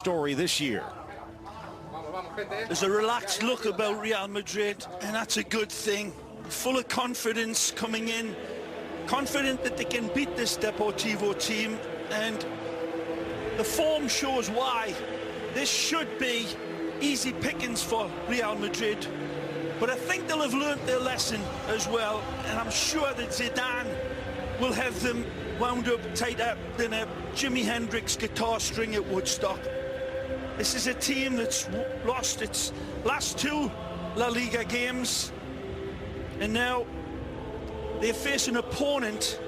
story this year. There's a relaxed look about Real Madrid, and that's a good thing. Full of confidence coming in, confident that they can beat this Deportivo team, and the form shows why. This should be easy pickings for Real Madrid, but I think they'll have learnt their lesson as well, and I'm sure that Zidane will have them wound up tighter than a Jimi Hendrix guitar string at Woodstock. This is a team that's lost its last 2 La Liga games, and now they face an opponent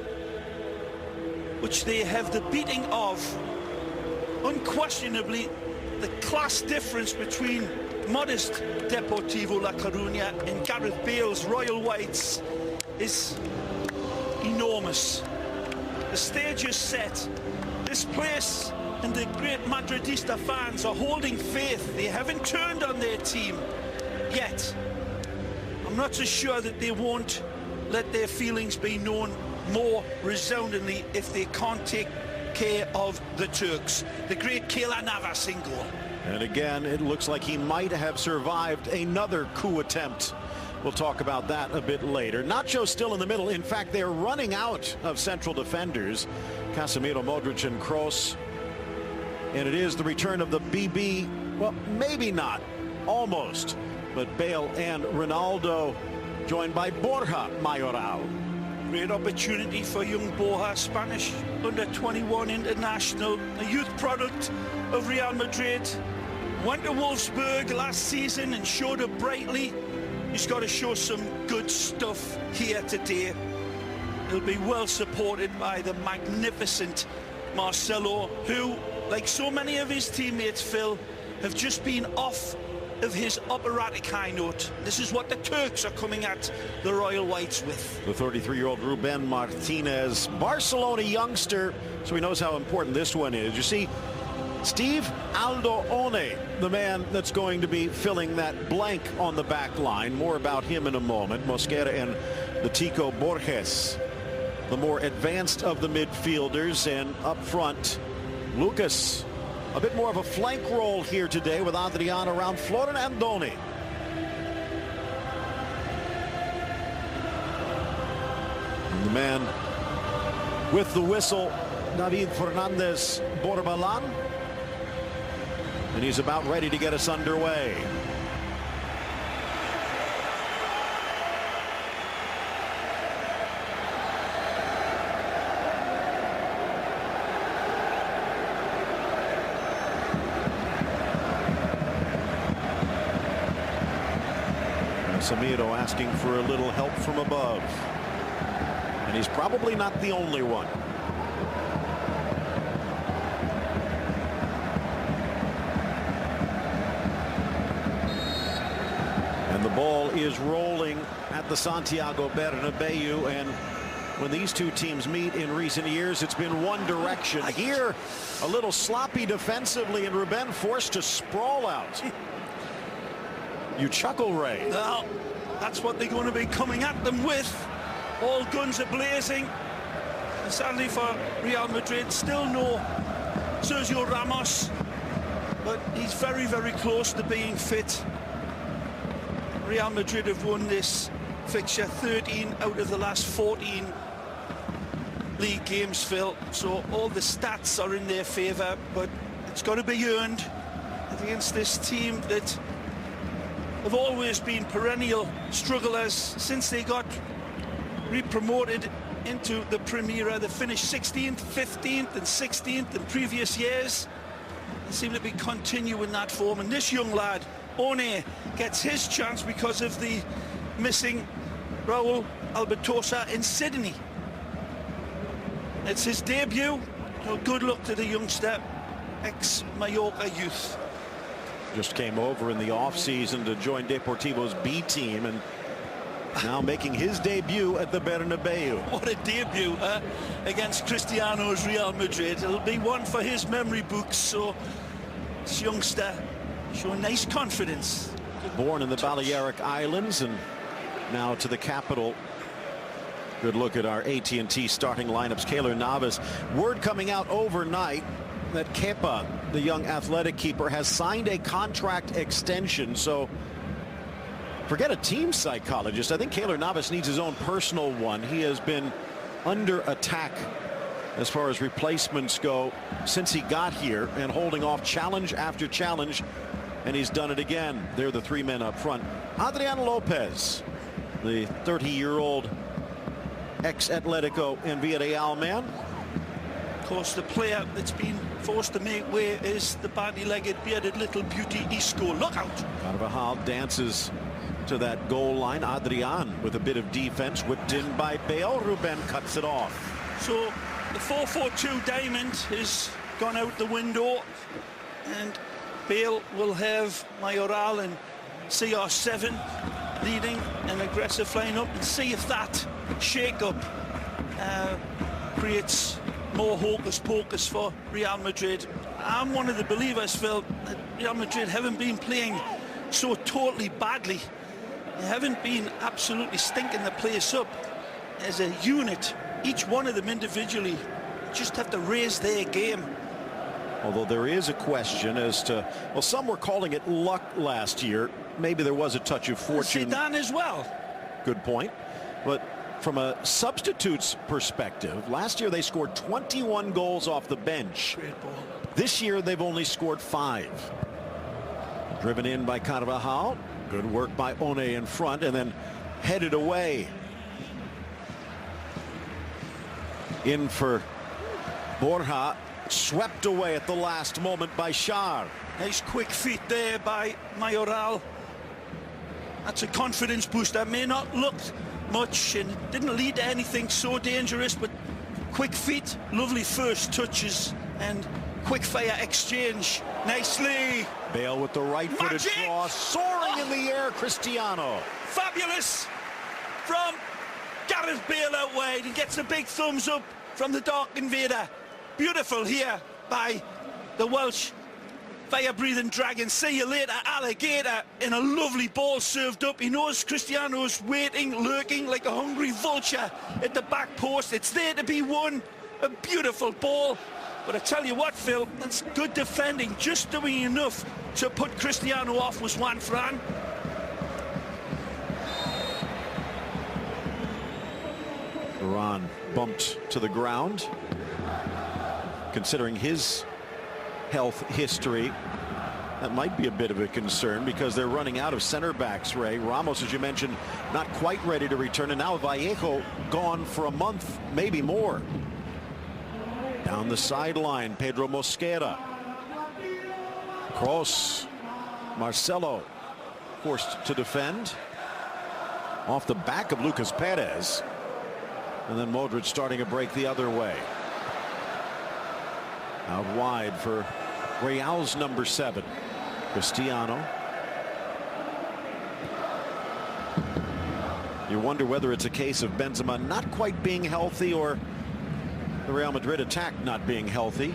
which they have the beating of. Unquestionably, the class difference between modest Deportivo La Coruña and Gareth Bale's Royal Whites is enormous. The stage is set. This place and the great Madridista fans are holding faith. They haven't turned on their team yet. I'm not so sure that they won't let their feelings be known more resoundingly if they can't take care of the Turks. The great Keylor Navas in goal. And again, it looks like he might have survived another coup attempt. We'll talk about that a bit later. Nacho still in the middle. In fact, they're running out of central defenders. Casemiro, Modric, and Kroos. And it is the return of the BB. Well, maybe not. Almost. But Bale and Ronaldo, joined by Borja Mayoral. Great opportunity for young Borja, Spanish under-21 international, a youth product of Real Madrid. Went to Wolfsburg last season and showed up brightly. He's got to show some good stuff here today. He'll be well supported by the magnificent Marcelo, who, like so many of his teammates, Phil, have just been off of his operatic high note. This is what the Turks are coming at the Royal Whites with. The 33-year-old Ruben Martinez, Barcelona youngster, so he knows how important this one is. You see, Steve Aldo-One, the man that's going to be filling that blank on the back line. More about him in a moment. Mosquera and the Tico Borges, the more advanced of the midfielders, and up front, Lucas. A bit more of a flank role here today with Adrian around Florin Andoni. And the man with the whistle, David Fernandez Borbalán. And he's about ready to get us underway. Casemiro asking for a little help from above. And he's probably not the only one. And the ball is rolling at the Santiago Bernabeu, and when these two teams meet in recent years, it's been one direction. Here, a little sloppy defensively, and Ruben forced to sprawl out. You chuckle, Ray. Well, that's what they're going to be coming at them with. All guns are blazing. And sadly for Real Madrid, still no Sergio Ramos, but he's very, very close to being fit. Real Madrid have won this fixture 13 out of the last 14 league games, Phil. So all the stats are in their favour, but it's got to be earned against this team that have always been perennial strugglers since they got re-promoted into the Primera. They finished 16th, 15th and 16th in previous years. They seem to be continuing that form, and this young lad, One, gets his chance because of the missing Raul Albertosa in Sydney. It's his debut, so good luck to the youngster, ex-Mallorca youth. Just came over in the offseason to join Deportivo's B team, and now making his debut at the Bernabeu. What a debut against Cristiano's Real Madrid. It'll be one for his memory books. So this youngster showing nice confidence. Born in the Balearic Islands and now to the capital. Good look at our AT&T starting lineups. Keylor Navas. Word coming out overnight that Kepa the young Athletic keeper, has signed a contract extension. So forget a team psychologist. I think Keylor Navas needs his own personal one. He has been under attack as far as replacements go since he got here, and holding off challenge after challenge, and he's done it again. They're the three men up front. Adrian Lopez, the 30-year-old ex-Atletico and Villarreal man. Of course, the player that's been forced to make way is the bandy-legged, bearded little beauty Isco. Look out! Carvajal dances to that goal line. Adrian with a bit of defense, whipped in by Bale. Ruben cuts it off. So the 4-4-2 diamond has gone out the window, and Bale will have Mayoral and CR7 leading an aggressive line-up, and see if that shake-up creates more hocus-pocus for Real Madrid. I'm one of the believers, Phil, that Real Madrid haven't been playing so totally badly. They haven't been absolutely stinking the place up as a unit. Each one of them individually just have to raise their game. Although there is a question as to, well, some were calling it luck last year. Maybe there was a touch of fortune. Zidane as well. Good point. But from a substitutes perspective, last year they scored 21 goals off the bench. Great ball. This year they've only scored 5. Driven in by Carvajal. Good work by One in front, and then headed away. In for Borja, swept away at the last moment by Schär. Nice quick feet there by Mayoral. That's a confidence booster. May not look much and didn't lead to anything so dangerous, but quick feet, lovely first touches, and quick fire exchange. Nicely. Bale with the right-footed cross, soaring in the air. Cristiano. Fabulous from Gareth Bale out wide. He gets a big thumbs up from the Dark Invader. Beautiful here by the Welsh fire-breathing dragon. See you later, alligator. In a lovely ball served up. He knows Cristiano's waiting, lurking like a hungry vulture at the back post. It's there to be won. A beautiful ball. But I tell you what, Phil, that's good defending. Just doing enough to put Cristiano off was Juan Fran. Varane bumped to the ground. Considering his health history, that might be a bit of a concern, because they're running out of center backs, Ray. Ramos, as you mentioned, not quite ready to return, and now Vallejo gone for a month, maybe more. Down the sideline, Pedro Mosquera. Cross. Marcelo forced to defend. Off the back of Lucas Perez. And then Modric starting a break the other way. Out wide for Real's number 7. Cristiano. You wonder whether it's a case of Benzema not quite being healthy, or the Real Madrid attack not being healthy.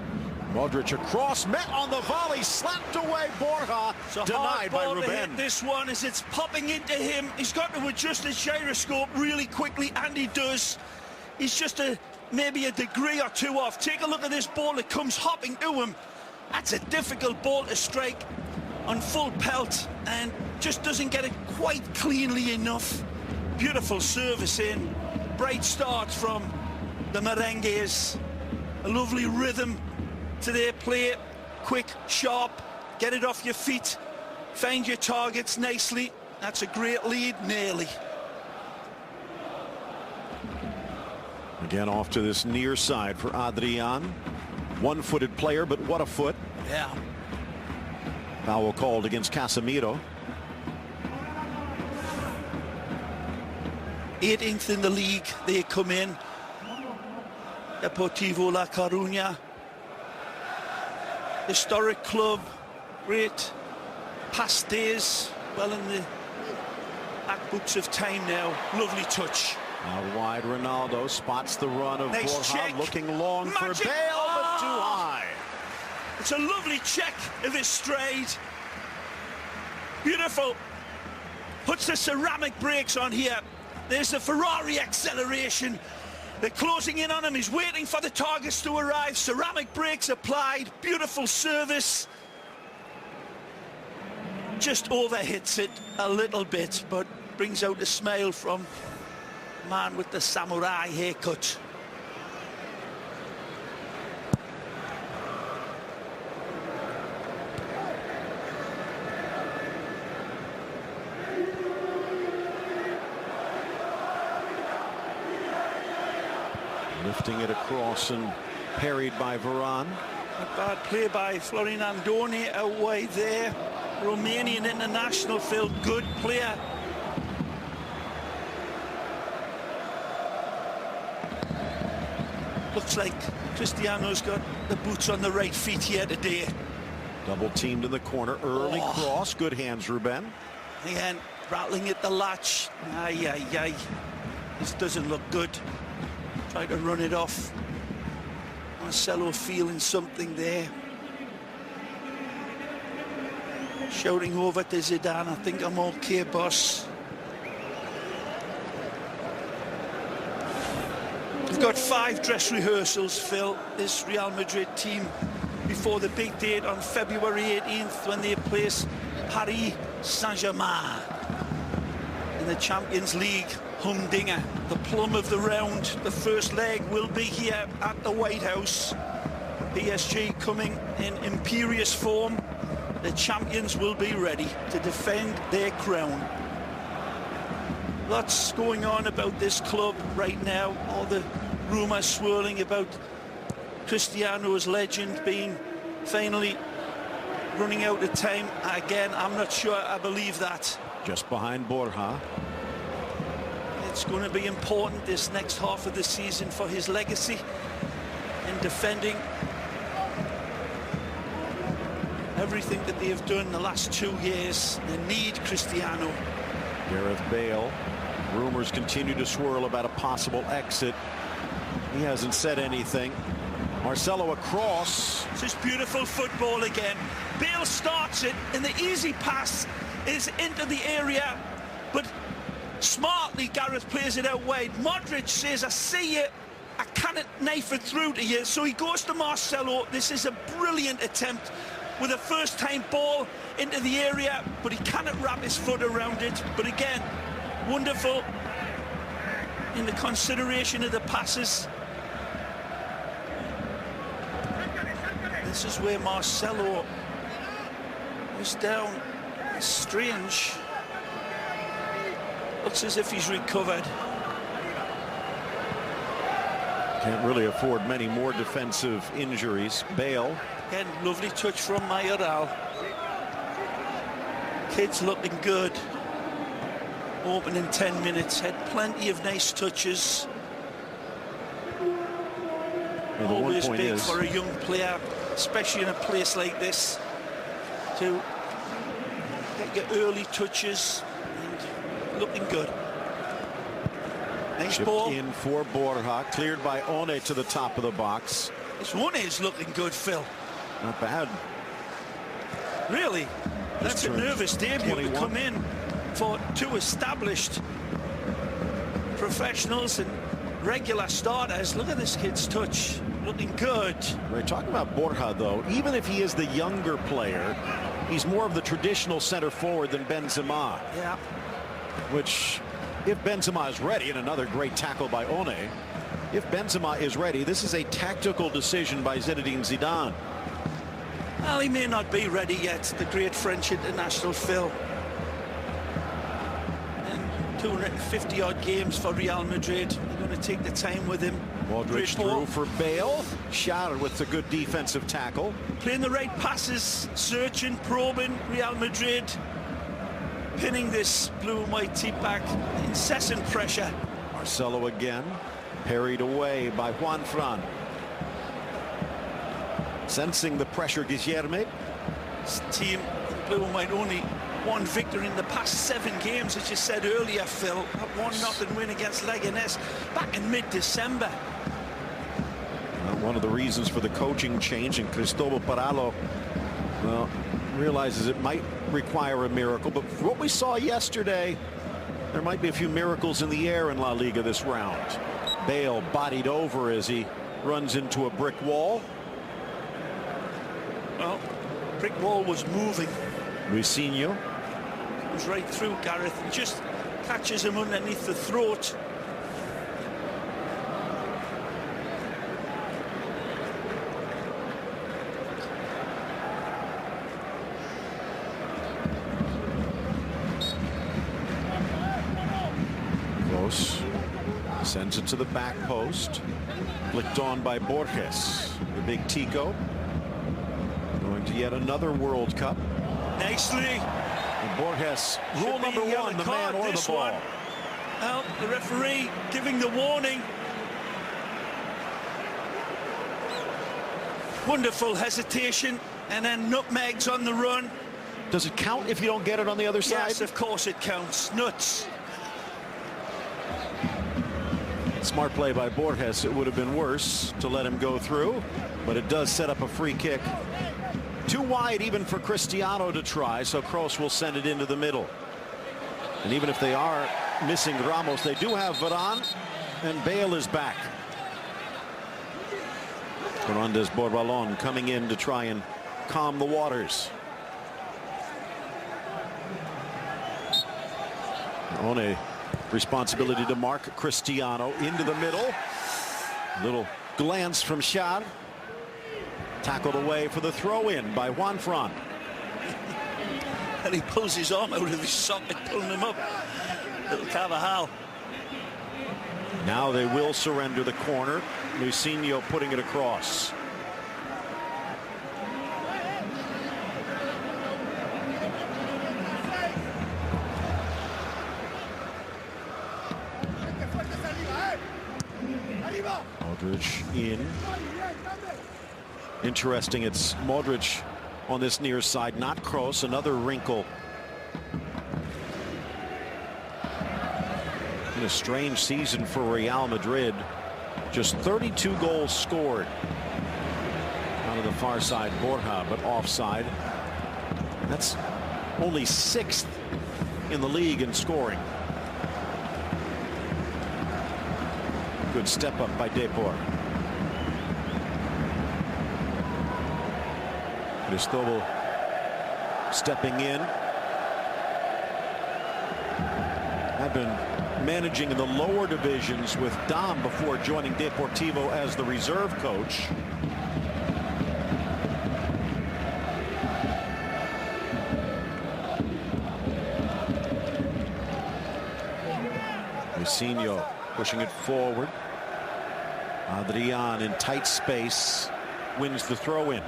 Modric across, met on the volley, slapped away. Borja, so denied by Ruben. This one, as it's popping into him, he's got to adjust his gyroscope really quickly, and he does. He's just maybe a degree or two off. Take a look at this ball that comes hopping to him. That's a difficult ball to strike on full pelt, and just doesn't get it quite cleanly enough. Beautiful service in. Bright start from the Merengues. A lovely rhythm to their play. Quick, sharp, get it off your feet, find your targets nicely. That's a great lead, nearly. Again off to this near side for Adrian. One-footed player, but what a foot. Yeah. Foul called against Casemiro. 18th in the league, they come in. Deportivo La Coruña. Historic club, great past days, well in the back books of time now. Lovely touch. Out wide, Ronaldo spots the run of Nice Borja, check. looking long Magic. for Bale, but too high. It's a lovely check of his stride. Beautiful. Puts the ceramic brakes on here. There's the Ferrari acceleration. They're closing in on him. He's waiting for the targets to arrive. Ceramic brakes applied. Beautiful service. Just overhits it a little bit, but brings out a smile from the man with the samurai haircut. Lifting it across and parried by Varane. A bad play by Florin Andone out wide there. Romanian international, Phil, good player. Looks like Cristiano's got the boots on the right feet here today. Double teamed in the corner, early cross, good hands, Ruben. Again, rattling at the latch. Ay, ay, ay. This doesn't look good. Try to run it off. Marcelo feeling something there. Shouting over to Zidane, I think I'm okay, boss. We've got 5 dress rehearsals, Phil, this Real Madrid team, before the big date on February 18th when they place Paris Saint-Germain in the Champions League humdinger, the plum of the round. The first leg will be here at the White House. PSG coming in imperious form. The champions will be ready to defend their crown. Lots going on about this club right now. All the rumours swirling about Cristiano's legend being finally running out of time. Again, I'm not sure I believe that. Just behind Borja. It's going to be important this next half of the season for his legacy in defending everything that they have done the last 2 years. They need Cristiano. Gareth Bale. Rumors continue to swirl about a possible exit. He hasn't said anything. Marcelo across. This is beautiful football again. Bale starts it, and the easy pass is into the area, but smartly Gareth plays it out wide. Modric says, I see you, I cannot knife it through to you. So he goes to Marcelo. This is a brilliant attempt with a first-time ball into the area, but he cannot wrap his foot around it. But again, wonderful in the consideration of the passes. This is where Marcelo was down. It's strange. Looks as if he's recovered. Can't really afford many more defensive injuries. Bale. Again, lovely touch from Mayoral. Kid's looking good. Open in 10 minutes. Had plenty of nice touches. Well, always big for a young player, especially in a place like this, to get your early touches. And looking good. Nice ball. In for Borja, cleared by One to the top of the box. This one is looking good, Phil. Not bad. Really? That's a nervous debut 21. to come in for 2 established professionals and regular starters. Look at this kid's touch. Looking good. We're talking about Borja, though. Even if he is the younger player, he's more of the traditional center forward than Benzema. Yeah. Which, if Benzema is ready, and another great tackle by One, if Benzema is ready, this is a tactical decision by Zinedine Zidane. Well, he may not be ready yet, the great French international, Phil. And 250-odd games for Real Madrid. They're going to take the time with him. Modric through for Bale. Shattered with a good defensive tackle. Playing the right passes, searching, probing Real Madrid. Pinning this blue and white team back. Incessant pressure. Marcelo again. Parried away by Juan Fran. Sensing the pressure, Guilherme. This team, blue and white, only one victory in the past 7 games, as you said earlier, Phil. That 1-0 win against Leganés back in mid-December. One of the reasons for the coaching change, and Cristobal Paralo, well, realizes it might require a miracle. But for what we saw yesterday, there might be a few miracles in the air in La Liga this round. Bale bodied over as he runs into a brick wall. Well, brick wall was moving. Luisinho Comes right through Gareth and just catches him underneath the throat. Sends it to the back post. Flicked on by Borges. The big Tico. Going to yet another World Cup. Nicely. And Borges, rule number one, the man or the ball. Well, the referee giving the warning. Wonderful hesitation, and then nutmegs on the run. Does it count if you don't get it on the other side? Yes, of course it counts. Nuts. Smart play by Borges. It would have been worse to let him go through, but it does set up a free kick. Too wide even for Cristiano to try, so Kroos will send it into the middle. And even if they are missing Ramos, they do have Varane, and Bale is back. Fernandez Borbalon coming in to try and calm the waters. One responsibility to mark Cristiano into the middle. Little glance from Schär. Tackled away for the throw-in by Juanfran. And he pulls his arm out of his socket, pulling him up. Little Carvajal. Now they will surrender the corner. Luisinho putting it across. Modric in. Interesting, it's Modric on this near side, not Kroos. Another wrinkle. In a strange season for Real Madrid. Just 32 goals scored. Out of the far side, Borja, but offside. That's only 6th in the league in scoring. Good step up by Deportivo. Cristobal stepping in. I've been managing in the lower divisions with Dom before joining Deportivo as the reserve coach. Luisinho pushing it forward. Adrian in tight space wins the throw-in.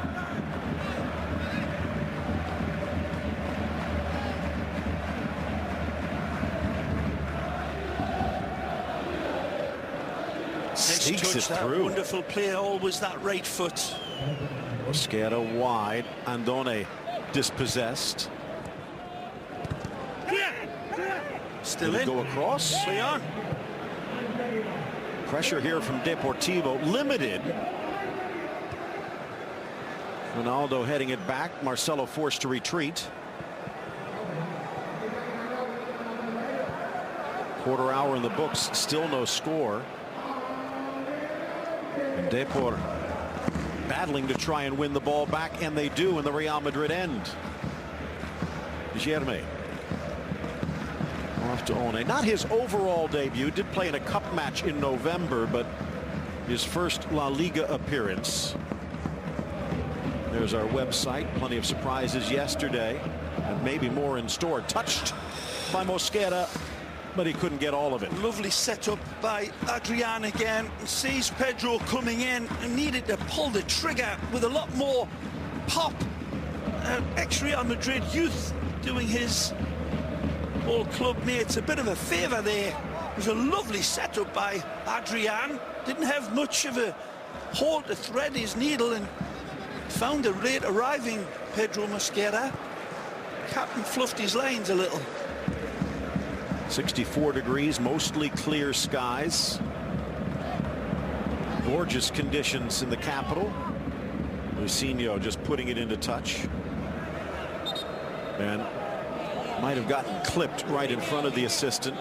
Sneaks it through. Wonderful play, always that right foot. Mosquera wide. Andone dispossessed. Still Did it in. go across? Play on. Pressure here from Deportivo, limited. Ronaldo heading it back. Marcelo forced to retreat. Quarter hour in the books, still no score. And Depor battling to try and win the ball back, and they do in the Real Madrid end. Germe. Off to One. Not his overall debut. Did play in a cup match in November, but his first La Liga appearance. There's our website. Plenty of surprises yesterday, and maybe more in store. Touched by Mosquera, but he couldn't get all of it. Lovely setup by Adrian again. Sees Pedro coming in and needed to pull the trigger with a lot more pop. Ex-Real Madrid youth doing his old club mates a bit of a favour there. It was a lovely setup by Adrian. Didn't have much of a hole to thread his needle and found a late arriving Pedro Mosquera. Captain fluffed his lines a little. 64 degrees, mostly clear skies. Gorgeous conditions in the capital. Luisinho just putting it into touch. And might have gotten clipped right in front of the assistant.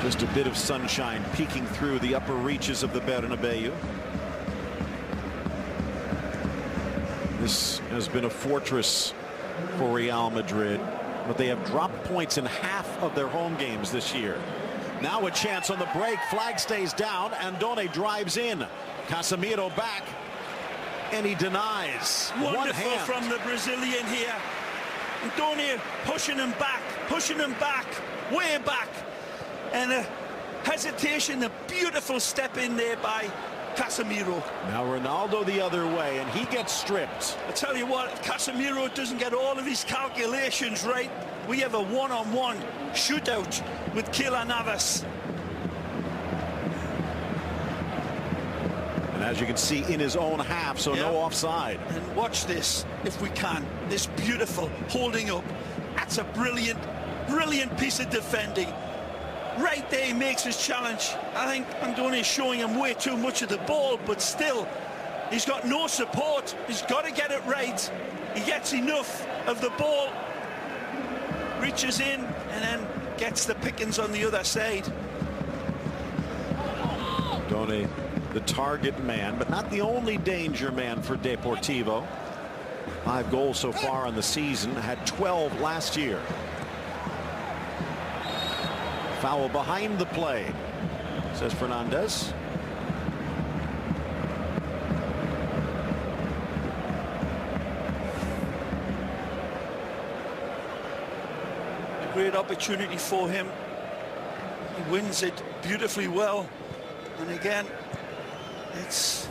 Just a bit of sunshine peeking through the upper reaches of the Bernabeu. This has been a fortress for Real Madrid, but they have dropped points in half of their home games this year. Now a chance on the break. Flag stays down. Andone drives in. Casemiro back, and he denies. Wonderful from the Brazilian here. Andone pushing him back, way back. And a hesitation, a beautiful step in there by Casemiro. Now Ronaldo the other way, and he gets stripped. I tell you what, if Casemiro doesn't get all of his calculations right, we have a one-on-one shootout with Keylor Navas. And as you can see, in his own half, so no offside. And watch this, if we can. This beautiful holding up. That's a brilliant, brilliant piece of defending. Right there, he makes his challenge. I think Andone is showing him way too much of the ball, but still, he's got no support. He's got to get it right. He gets enough of the ball, reaches in, and then gets the pickings on the other side. Andone, the target man, but not the only danger man for Deportivo. 5 goals so far on the season, had 12 last year. Foul behind the play, says Fernandez. A great opportunity for him. He wins it beautifully well. And again, it's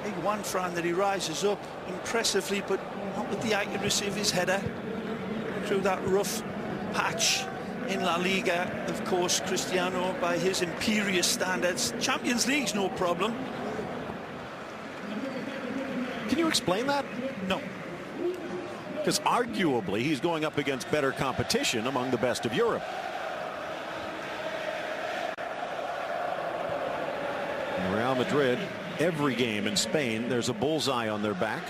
a big one, Fran, that he rises up impressively, but not with the accuracy of his header through that rough patch. In La Liga, of course, Cristiano, by his imperious standards, Champions League's no problem. Can you explain that? No. Because arguably he's going up against better competition among the best of Europe. In Real Madrid, every game in Spain, there's a bullseye on their back.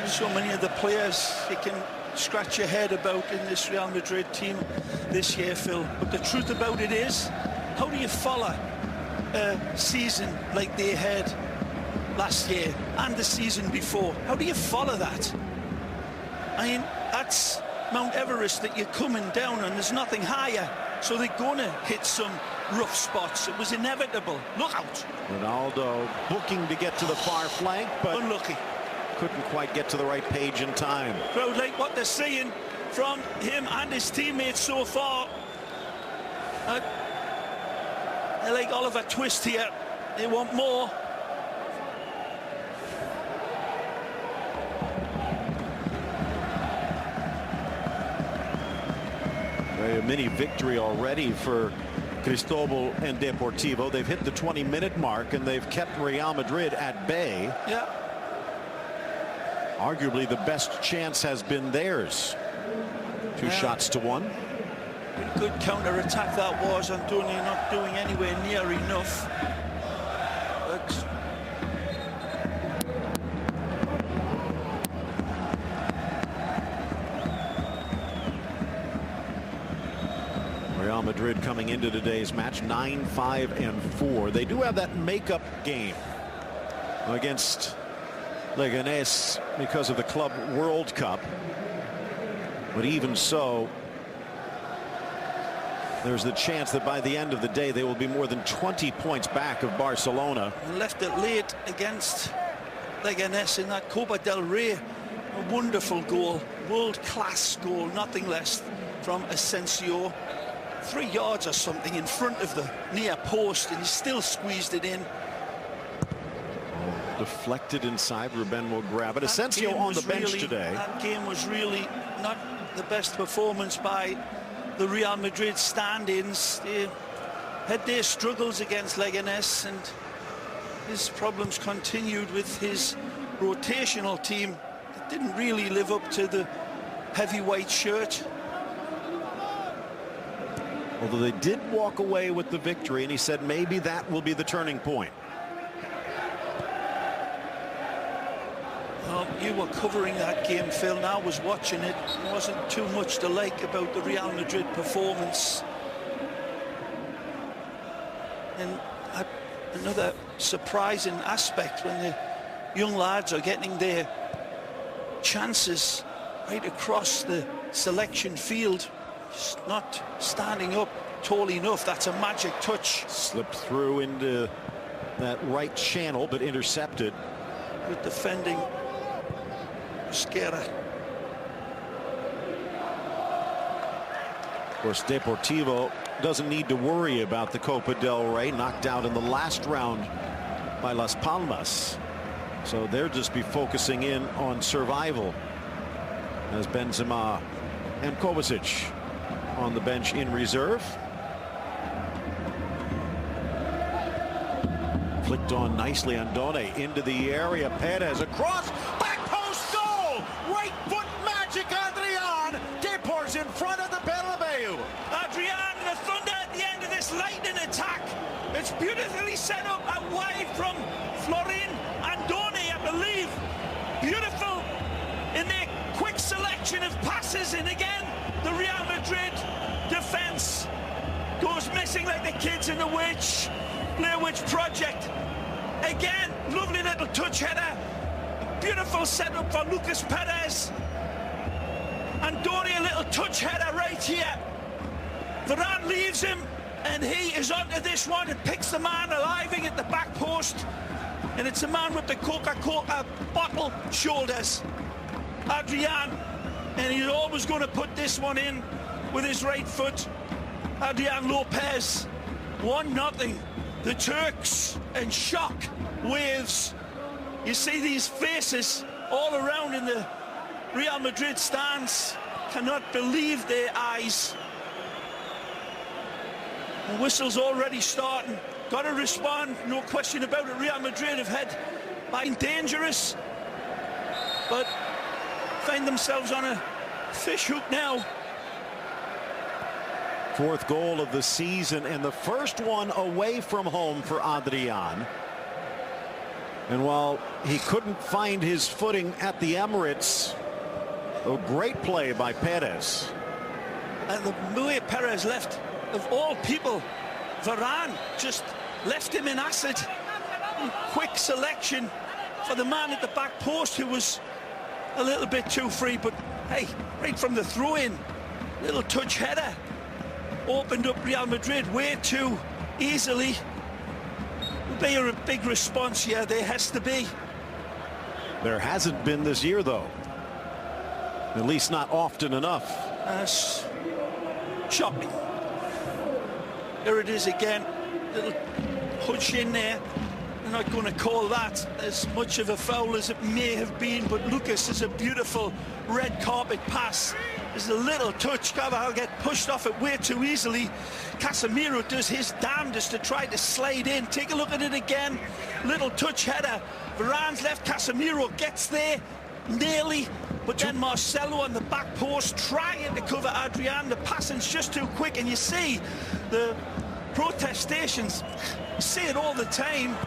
So many of the players you can scratch your head about in this Real Madrid team this year, Phil. But the truth about it is, how do you follow a season like they had last year and the season before? How do you follow that? I mean, that's Mount Everest that you're coming down, and there's nothing higher. So they're going to hit some rough spots. It was inevitable. Look out. Ronaldo booking to get to the far flank, but unlucky. Couldn't quite get to the right page in time. Crowd like what they're seeing from him and his teammates so far. They're like Oliver Twist here. They want more. A mini victory already for Cristobal and Deportivo. They've hit the 20-minute mark, and they've kept Real Madrid at bay. Yeah. Arguably the best chance has been theirs. 2 shots to 1. Good counter-attack that was. Andone not doing anywhere near enough. But Real Madrid coming into today's match 9-5-4. They do have that makeup game against Leganés because of the Club World Cup, but even so, there's the chance that by the end of the day they will be more than 20 points back of Barcelona. Left it late against Leganés in that Copa del Rey. A wonderful goal, world-class goal, nothing less from Asensio. 3 yards or something in front of the near post, and he still squeezed it in. Deflected inside. Ruben will grab it. Asensio on the bench today. That game was really not the best performance by the Real Madrid stand-ins. They had their struggles against Leganés, and his problems continued with his rotational team that didn't really live up to the heavy white shirt. Although they did walk away with the victory, and he said maybe that will be the turning point. You were covering that game, Phil, and I was watching it. There wasn't too much to like about the Real Madrid performance. And another surprising aspect, when the young lads are getting their chances right across the selection field, just not standing up tall enough. That's a magic touch. Slipped through into that right channel, but intercepted. Good defending. Scary. Of course, Deportivo doesn't need to worry about the Copa del Rey, knocked out in the last round by Las Palmas. So they'll just be focusing in on survival, as Benzema and Kovacic on the bench in reserve. Flicked on nicely on Done into the area. Perez across, back post, goal! Right foot magic, Adrian. Depor's in front of the Bernabeu. Adrian, the thunder at the end of this lightning attack. It's beautifully set up out wide from Florin and Done, I believe. Beautiful in their quick selection of passes, and again the Real Madrid defense goes missing like the kids in the Blair Witch Project. Again, lovely little touch header. Beautiful setup for Lucas Perez. And Done, a little touch header right here. Varane leaves him, and he is onto this one and picks the man alive at the back post. And it's a man with the Coca-Cola bottle shoulders, Adrian. And he's always going to put this one in with his right foot. Adrian Lopez, 1-0. The Turks in shock waves. You see these faces all around in the Real Madrid stands. Cannot believe their eyes. The whistle's already starting. Got to respond, no question about it. Real Madrid have been dangerous, but find themselves on a fish hook now. Fourth goal of the season, and the first one away from home for Adrian. And while he couldn't find his footing at the Emirates, a great play by Perez. And the way Perez left, of all people, Varane just left him in acid. Quick selection for the man at the back post, who was a little bit too free, but hey, right from the throw-in, little touch header opened up Real Madrid way too easily. Be a big response here. There has to be. There hasn't been this year, though. At least not often enough. That's shocking. There it is again. Little push in there. They're not going to call that as much of a foul as it may have been, but Lucas is a beautiful red carpet pass. There's a little touch. Carvajal get pushed off it way too easily. Casemiro does his damnedest to try to slide in. Take a look at it again. Little touch header. Varane's left. Casemiro gets there nearly, but then Marcelo on the back post trying to cover Adrian. The passing's just too quick, and you see the protestations. See it all the time.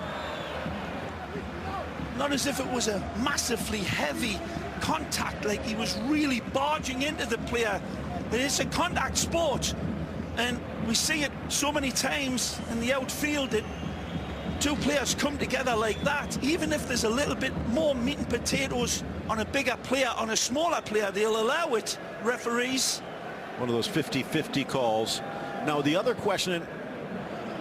Not as if it was a massively heavy contact, like he was really barging into the player. It's a contact sport, and we see it so many times in the outfield that two players come together like that. Even if there's a little bit more meat and potatoes on a bigger player, on a smaller player, they'll allow it, referees. One of those 50-50 calls. Now, the other question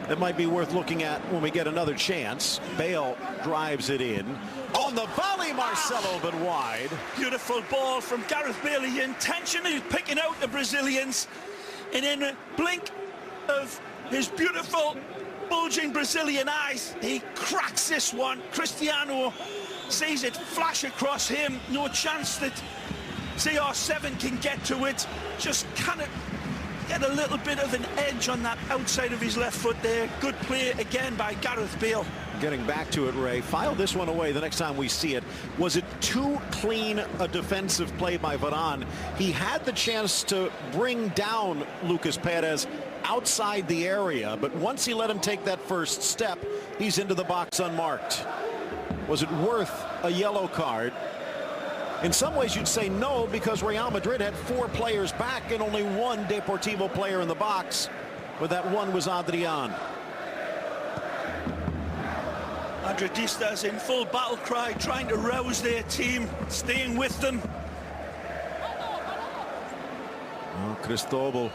that might be worth looking at when we get another chance. Bale drives it in. On the volley, Marcelo, but wide. Beautiful ball from Gareth Bale. He intentionally picking out the Brazilians. And in a blink of his beautiful, bulging Brazilian eyes, he cracks this one. Cristiano sees it flash across him. No chance that CR7 can get to it. Just cannot get a little bit of an edge on that outside of his left foot there. Good play again by Gareth Bale. Getting back to it, Ray, file this one away the next time we see it. Was it too clean a defensive play by Varane? He had the chance to bring down Lucas Perez outside the area, but once he let him take that first step, he's into the box unmarked. Was it worth a yellow card? In some ways, you'd say no, because Real Madrid had 4 players back and only 1 Deportivo player in the box, but that one was Adrian. Madridistas in full battle cry, trying to rouse their team, staying with them. Well, Cristobal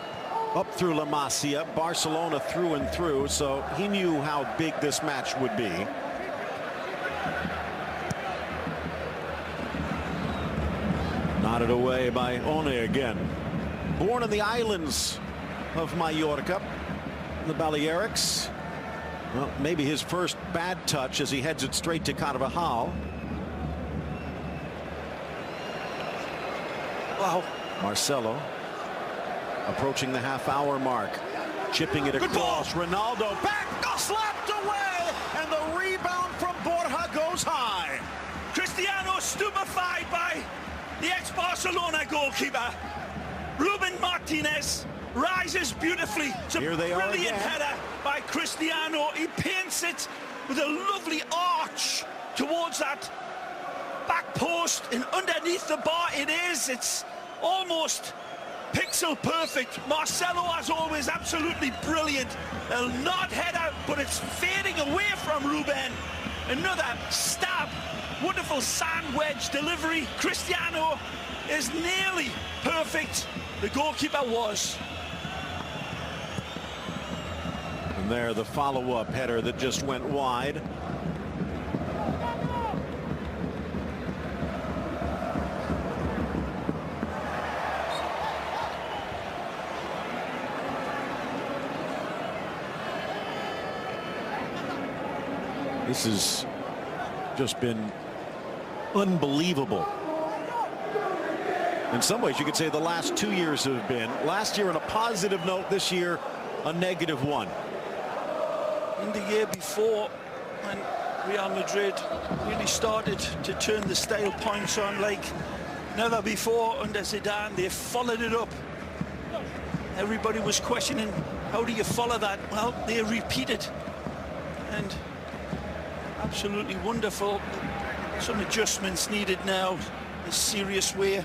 up through La Masia, Barcelona through and through, so he knew how big this match would be. Nodded away by One again. Born in the islands of Mallorca, the Balearics. Well, maybe his first bad touch as he heads it straight to Carvajal. Wow. Marcelo approaching the half-hour mark, chipping it across. Ronaldo back, slapped away, and the rebound from Borja goes high. Cristiano stupefied by the ex-Barcelona goalkeeper. Ruben Martinez rises beautifully. It's a brilliant header by Cristiano. He paints it with a lovely arch towards that back post, and underneath the bar it's almost pixel perfect. Marcelo, as always, absolutely brilliant. A nod header, but it's fading away from Ruben. Another stab. Wonderful sand wedge delivery. Cristiano is nearly perfect. The goalkeeper was. And there, the follow-up header that just went wide. This has just been unbelievable. In some ways, you could say the last 2 years have been. Last year on a positive note, this year a negative one. In the year before, when Real Madrid really started to turn the stale points on like never before under Zidane, they followed it up. Everybody was questioning, how do you follow that? Well, they repeated, and absolutely wonderful. Some adjustments needed now in a serious way.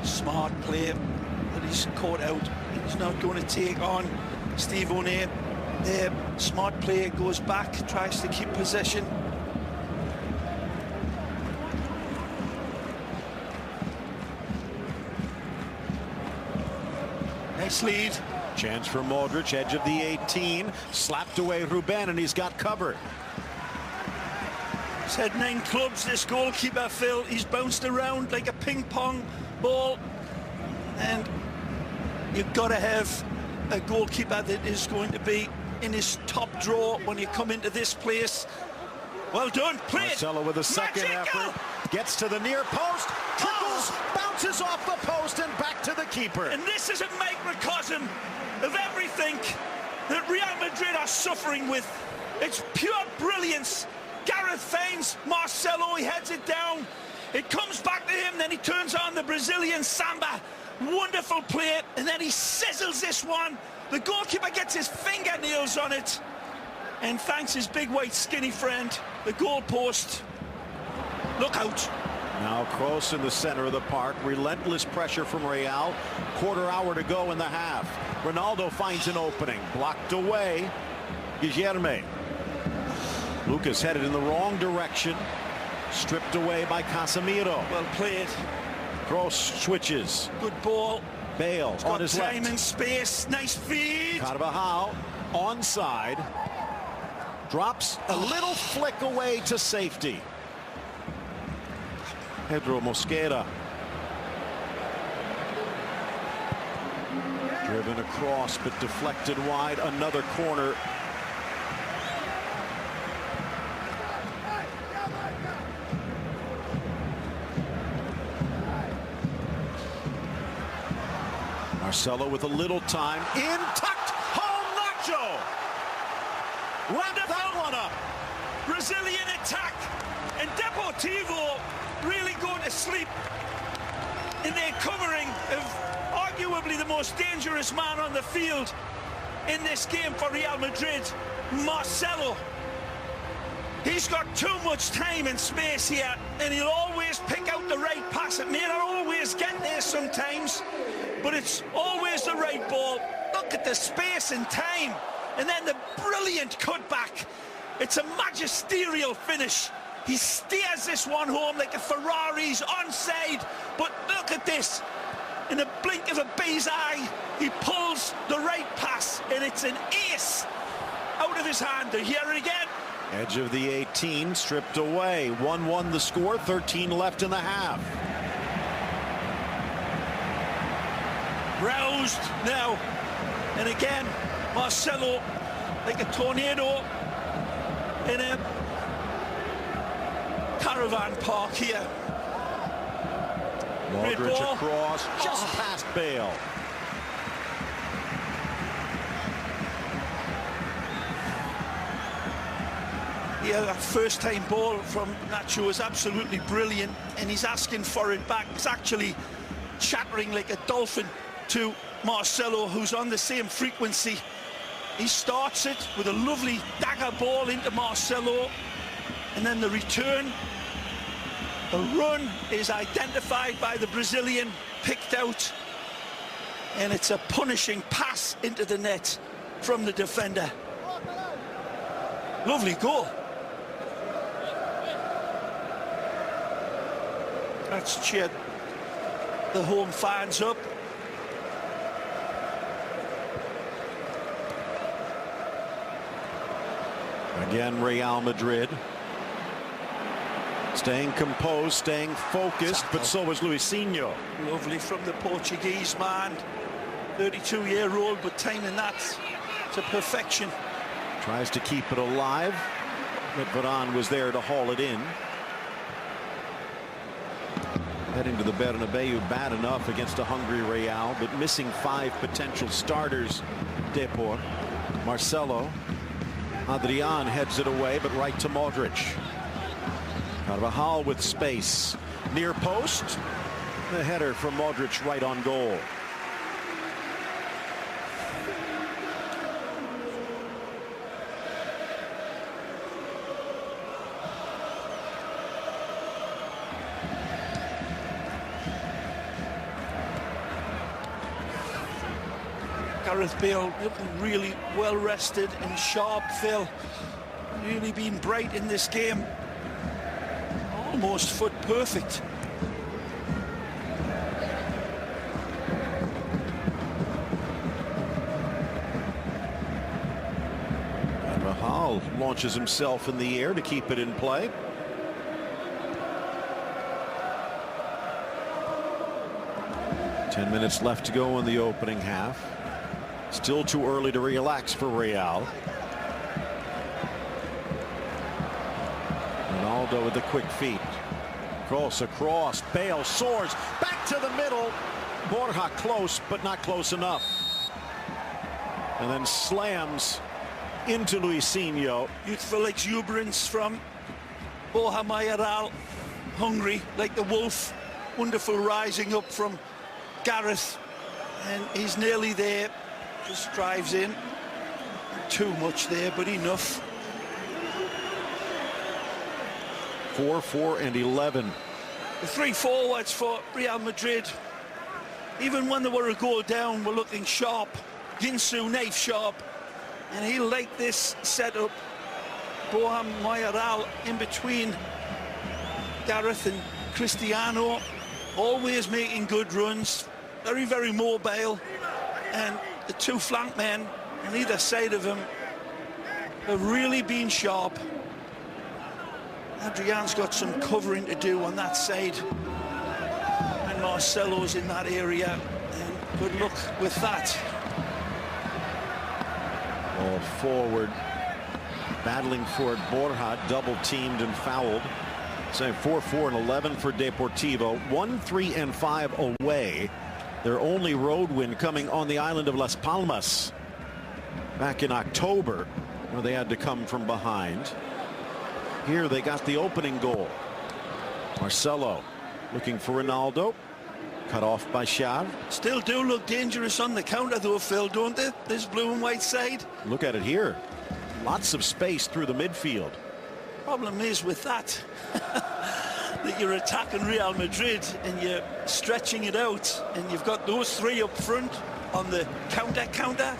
Smart play that he's caught out. He's not going to take on Steve O'Neill there. Smart play, goes back, tries to keep possession. Nice lead. Chance for Modric, edge of the 18, slapped away Ruben, and he's got cover. He's had 9 clubs, this goalkeeper, Phil. He's bounced around like a ping pong ball, and you've got to have a goalkeeper that is going to be in his top draw when you come into this place. Well done, play. Marcelo with a second effort, gets to the near post, trickles, bounces off the post and back to the keeper. And this is a microcosm of everything that Real Madrid are suffering with. It's pure brilliance. Gareth feigns Marcelo, he heads it down. It comes back to him, then he turns on the Brazilian samba. Wonderful play, and then he sizzles this one. The goalkeeper gets his fingernails on it, and thanks his big white skinny friend, the goalpost. Look out. Now Kroos in the center of the park. Relentless pressure from Real. Quarter hour to go in the half. Ronaldo finds an opening. Blocked away. Guilherme. Lucas headed in the wrong direction. Stripped away by Casemiro. Well played. Kroos switches. Good ball. Bale on his left. Time and space. Nice feed. Carvajal onside. Drops a little flick away to safety. Pedro Mosquera. Driven across, but deflected wide. Another corner. Marcelo with a little time. In, tucked, home, Nacho. Wrapped that one up. Brazilian attack. And Deportivo really going to sleep in their covering of arguably the most dangerous man on the field in this game for Real Madrid. Marcelo He's got too much time and space here, and he'll always pick out the right pass. It may not always get there sometimes, but it's always the right ball. Look at the space and time, and then the brilliant cutback. It's a magisterial finish. He steers this one home like a Ferrari's onside, but look at this. In a blink of a bee's eye, he pulls the right pass, and it's an ace out of his hand. To hear it again. Edge of the 18, stripped away. 1-1 the score, 13 left in the half. Roused now, and again, Marcelo, like a tornado in a caravan park here. Modric across, just past Bale. Yeah, that first-time ball from Nacho is absolutely brilliant, and he's asking for it back. He's actually chattering like a dolphin to Marcelo, who's on the same frequency. He starts it with a lovely dagger ball into Marcelo, and then the return. The run is identified by the Brazilian, picked out, and it's a punishing pass into the net from the defender. Lovely goal. That's cheered the home fans up. Again, Real Madrid staying composed, staying focused, but so was Luisinho. Lovely from the Portuguese man, 32-year-old, but timing that to perfection. Tries to keep it alive, but Varane was there to haul it in. Heading to the Bernabeu, bad enough against a hungry Real, but missing 5 potential starters. Depor, Marcelo, Adrian heads it away, but right to Modric. Carvajal with space. Near post. The header from Modric right on goal. Gareth Bale looking really well rested and sharp. Phil really been bright in this game. Almost foot perfect. Carvajal launches himself in the air to keep it in play. Ten minutes left to go in the opening half. Still too early to relax for Real. Ronaldo with the quick feet. Cross across. Bale soars back to the middle. Borja close, but not close enough. And then slams into Luisinho. Youthful exuberance from Borja Mayoral. Hungry like the wolf. Wonderful rising up from Gareth. And he's nearly there. Just drives in. Too much there, but enough. 4, 4, and 11. The 3 forwards for Real Madrid, even when they were a goal down, were looking sharp. Ginsu, knife sharp. And he liked this setup. Borja Mayoral in between Gareth and Cristiano, always making good runs. Very, very mobile. And the 2 flank men on either side of him have really been sharp. Adrian's got some covering to do on that side, and Marcelo's in that area, and good luck with that. All forward, battling for it. Borja double teamed and fouled. So 4, 4, and 11 for Deportivo. 1, 3, and 5 away. Their only road win coming on the island of Las Palmas back in October, where they had to come from behind. Here they got the opening goal. Marcelo looking for Ronaldo. Cut off by Xavi. Still do look dangerous on the counter though, Phil, don't they? This blue and white side. Look at it here. Lots of space through the midfield. Problem is with that, that you're attacking Real Madrid and you're stretching it out, and you've got those three up front on the counter.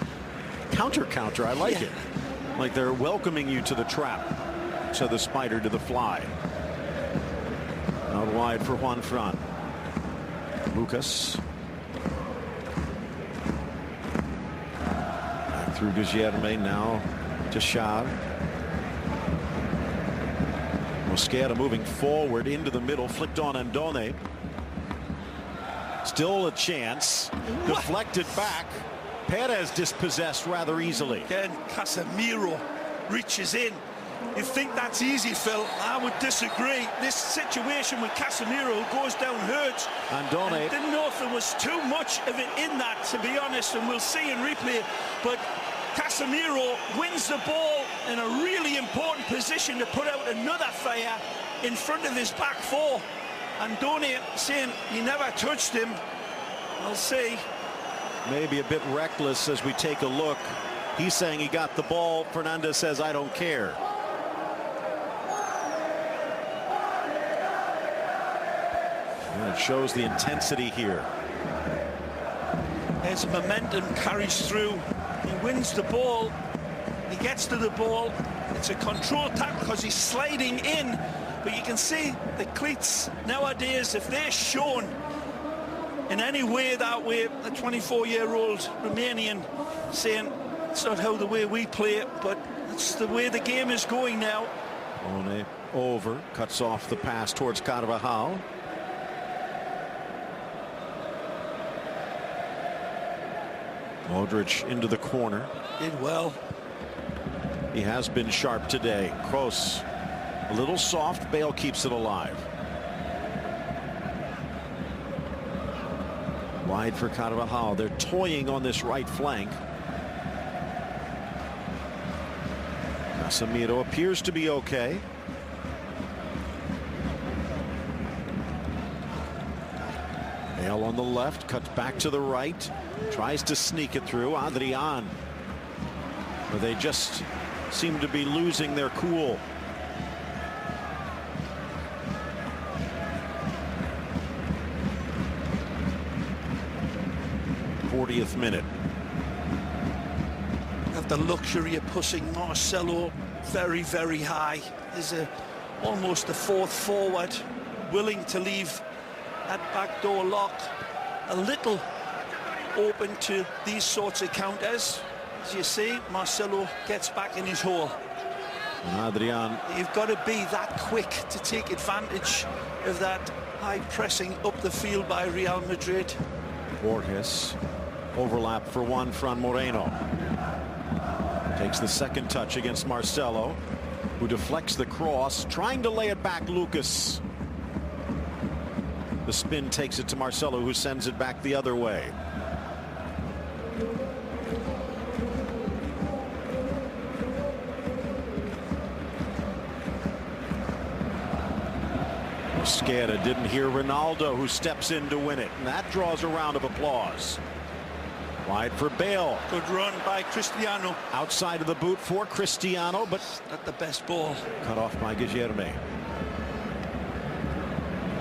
I like it. Like they're welcoming you to the trap. So the spider to the fly. Out wide for Juan Fran. Lucas. Back through Guilherme, now to Xavi. Mosquera moving forward into the middle, flicked on Andone. Still a chance. Deflected back. Perez dispossessed rather easily. Again, Casemiro reaches in. You think that's easy, Phil? I would disagree. This situation with Casemiro, who goes down, hurts. Andone. I didn't know if there was too much of it in that, to be honest, and we'll see in replay. But Casemiro wins the ball in a really important position to put out another fire in front of his back four. Andone saying he never touched him. I'll see. Maybe a bit reckless as we take a look. He's saying he got the ball. Fernandez says, I don't care. And it shows the intensity here. As momentum carries through, he wins the ball. He gets to the ball. It's a control tackle because he's sliding in. But you can see the cleats nowadays, if they're shown in any way that way, the 24-year-old Romanian saying it's not how the way we play it, but it's the way the game is going now. One over, cuts off the pass towards Carvajal. Modric into the corner. Did well. He has been sharp today. Kroos a little soft. Bale keeps it alive. Wide for Carvajal. They're toying on this right flank. Casemiro appears to be okay. Bale on the left, cuts back to the right, tries to sneak it through. Adrian. But they just seem to be losing their cool. th minute. Have the luxury of pushing Marcelo very, very high. There's almost a fourth forward willing to leave that back door lock a little open to these sorts of counters. As you see, Marcelo gets back in his hole. And Adrian. You've got to be that quick to take advantage of that high pressing up the field by Real Madrid. Borges. Overlap for Juan Fran Moreno. Takes the second touch against Marcelo, who deflects the cross, trying to lay it back. Lucas. The spin takes it to Marcelo, who sends it back the other way. Mosquera didn't hear Ronaldo, who steps in to win it, and that draws a round of applause. Wide for Bale. Good run by Cristiano. Outside of the boot for Cristiano, but not the best ball. Cut off by Guilherme.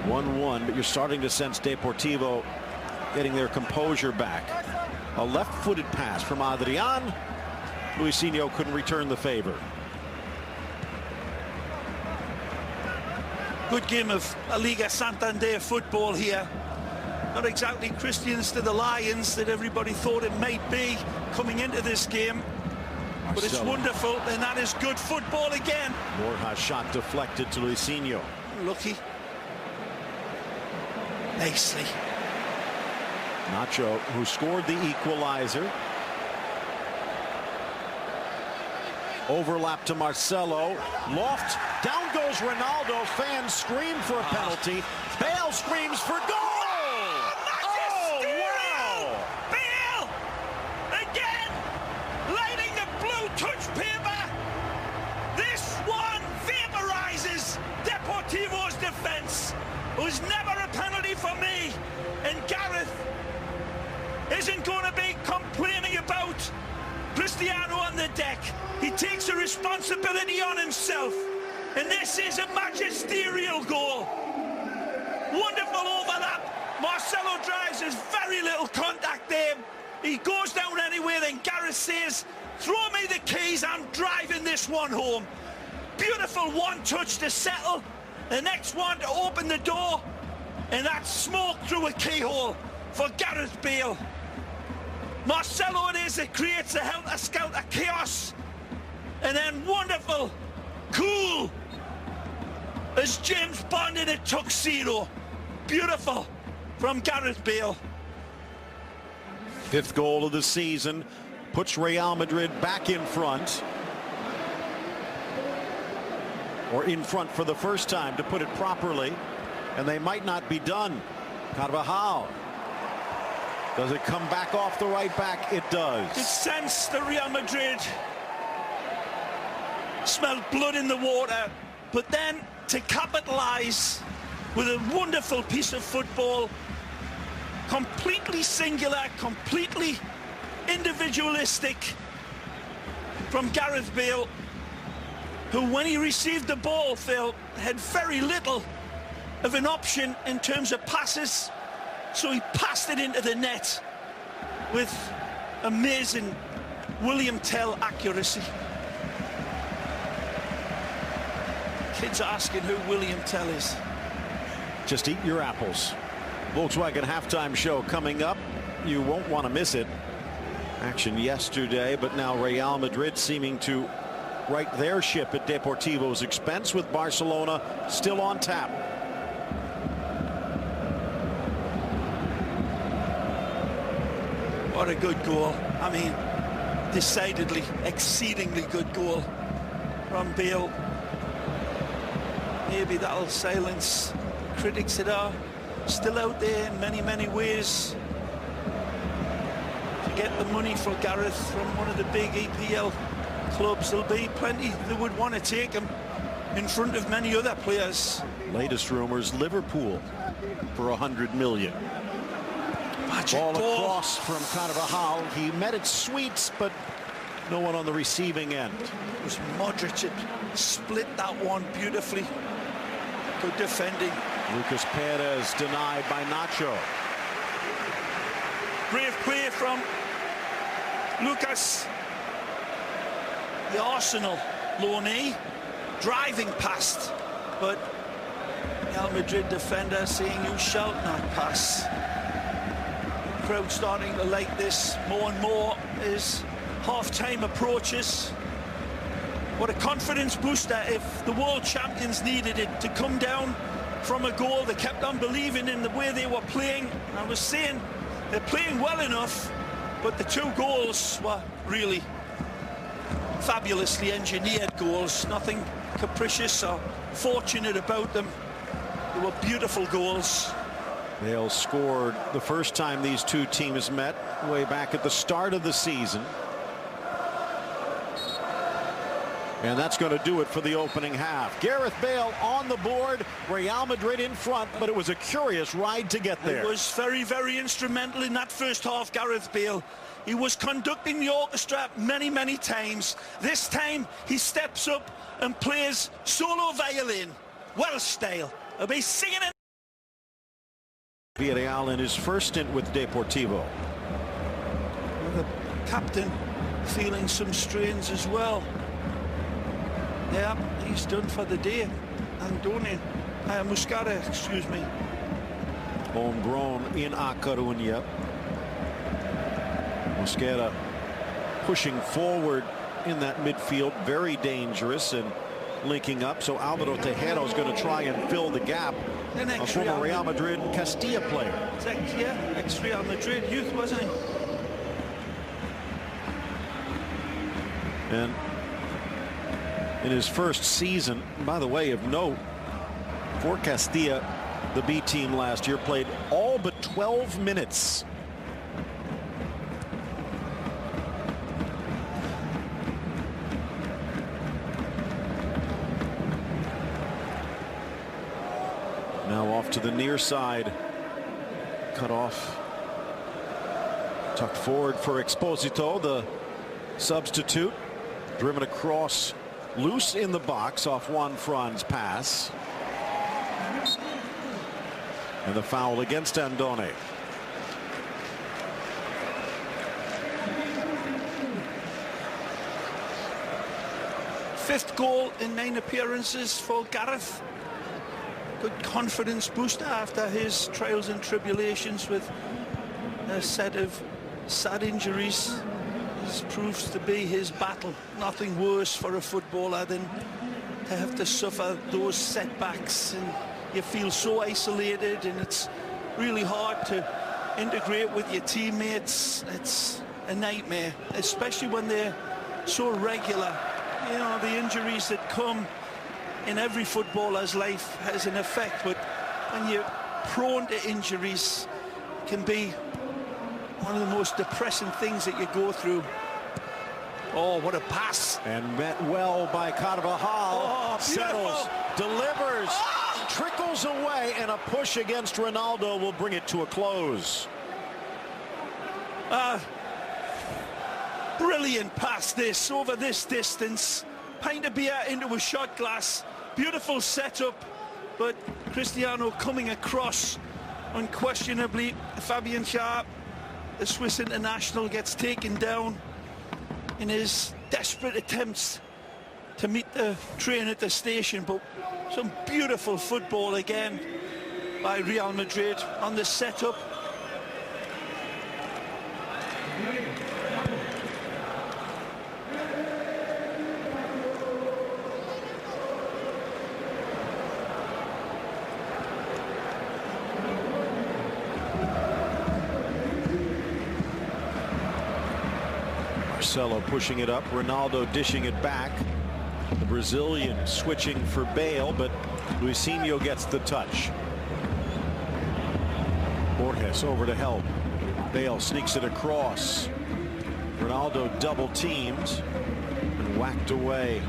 1-1, but you're starting to sense Deportivo getting their composure back. A left-footed pass from Adrian. Luisinho couldn't return the favor. Good game of La Liga Santander football here. Not exactly Christians to the Lions that everybody thought it might be coming into this game. Marcelo. But it's wonderful, and that is good football again. Borja shot deflected to Luisinho. Lucky. Nicely. Nacho, who scored the equalizer. Overlap to Marcelo. Loft. Down goes Ronaldo. Fans scream for a penalty. Bale screams for goal. Deportivo's defense was never a penalty for me, and Gareth isn't going to be complaining about Cristiano on the deck. He takes a responsibility on himself. And this is a magisterial goal. Wonderful overlap. Marcelo drives, there's very little contact there. He goes down anyway, then Gareth says, throw me the keys, I'm driving this one home. Beautiful one touch to settle, the next one to open the door, and that's smoke through a keyhole for Gareth Bale. Marcelo it is that creates a helter-skelter chaos, and then wonderful, cool, as James Bond in a tuxedo. Beautiful from Gareth Bale. Fifth goal of the season puts Real Madrid back in front. Or in front for the first time, to put it properly. And they might not be done. Carvajal. Does it come back off the right back? It does. It sensed that Real Madrid smelled blood in the water. But then to capitalize with a wonderful piece of football, completely singular, completely individualistic from Gareth Bale, who when he received the ball, Phil, had very little of an option in terms of passes, so he passed it into the net with amazing William Tell accuracy. Kids are asking who William Tell is. Just eat your apples. Volkswagen halftime show coming up. You won't want to miss it. Action yesterday, but now Real Madrid seeming to right their ship at Deportivo's expense, with Barcelona still on tap. What a good goal. I mean, decidedly, exceedingly good goal from Bale. Maybe that'll silence critics that are still out there in many, many ways to get the money for Gareth from one of the big EPL clubs. There'll be plenty that would want to take him in front of many other players. Latest rumors, Liverpool for 100 million. Ball across from Carvajal. He met its sweets, but no one on the receiving end. It was Modric that split that one beautifully. Good defending. Lucas Perez denied by Nacho. Brave play from Lucas. The Arsenal loanee driving past, but Real Madrid defender saying you shall not pass. The crowd starting to like this more and more as half-time approaches. What a confidence booster if the world champions needed it to come down from a goal. They kept on believing in the way they were playing. I was saying they're playing well enough, but the two goals were really fabulously engineered goals. Nothing capricious or fortunate about them. They were beautiful goals. Bale scored the first time these two teams met way back at the start of the season. And that's going to do it for the opening half. Gareth Bale on the board, Real Madrid in front, but it was a curious ride to get there. It was very, very instrumental in that first half, Gareth Bale. He was conducting the orchestra many, many times. This time he steps up and plays solo violin. Welsh style. He'll be singing it. Villarreal in his first stint with Deportivo. The captain feeling some strains as well. Yeah, he's done for the day. Muscara, excuse me. Homegrown in A Coruña. Mosquera pushing forward in that midfield, very dangerous and linking up. So Alvaro Tejero is going to try and fill the gap. A former Real Madrid Castilla player. Yeah, ex-Real Madrid youth, wasn't he? And in his first season, by the way, of note, for Castilla, the B team last year played all but 12 minutes. Now off to the near side. Cut off. Tucked forward for Exposito, the substitute. Driven across loose in the box off Juan Fran's pass. And the foul against Andone. Fifth goal in 9 appearances for Gareth. Good confidence booster after his trials and tribulations with a set of sad injuries. This proves to be his battle. Nothing worse for a footballer than to have to suffer those setbacks, and you feel so isolated, and it's really hard to integrate with your teammates. It's a nightmare, especially when they're so regular. You know, the injuries that come in every footballer's life has an effect, but when you're prone to injuries, it can be one of the most depressing things that you go through. Oh, what a pass. And met well by Carvajal. Oh, settles, delivers, trickles away, and a push against Ronaldo will bring it to a close. Brilliant pass this, over this distance. Pint of beer into a shot glass. Beautiful setup, but Cristiano coming across unquestionably. Fabian Schär, the Swiss international, gets taken down in his desperate attempts to meet the train at the station. But some beautiful football again by Real Madrid on the setup. Marcelo pushing it up, Ronaldo dishing it back. The Brazilian switching for Bale, but Luisinho gets the touch. Borges over to help. Bale sneaks it across. Ronaldo double teamed and whacked away.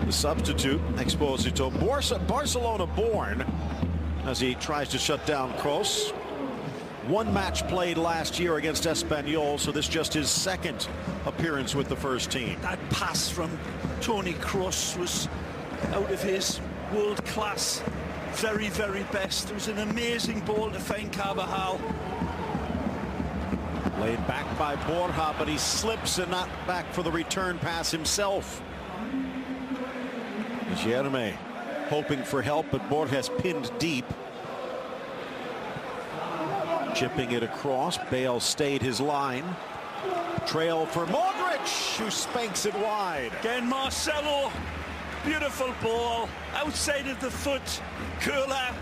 The substitute, Exposito, Barcelona born, as he tries to shut down Kroos. One match played last year against Espanyol, so this just his second appearance with the first team. That pass from Toni Kroos was out of his world class, very, very best. It was an amazing ball to find Carvajal. Laid back by Borja, but he slips and not back for the return pass himself. Germe hoping for help, but Borges pinned deep. Chipping it across. Bale stayed his line. Trail for Modric, who spanks it wide. Again, Marcelo. Beautiful ball. Outside of the foot. Curler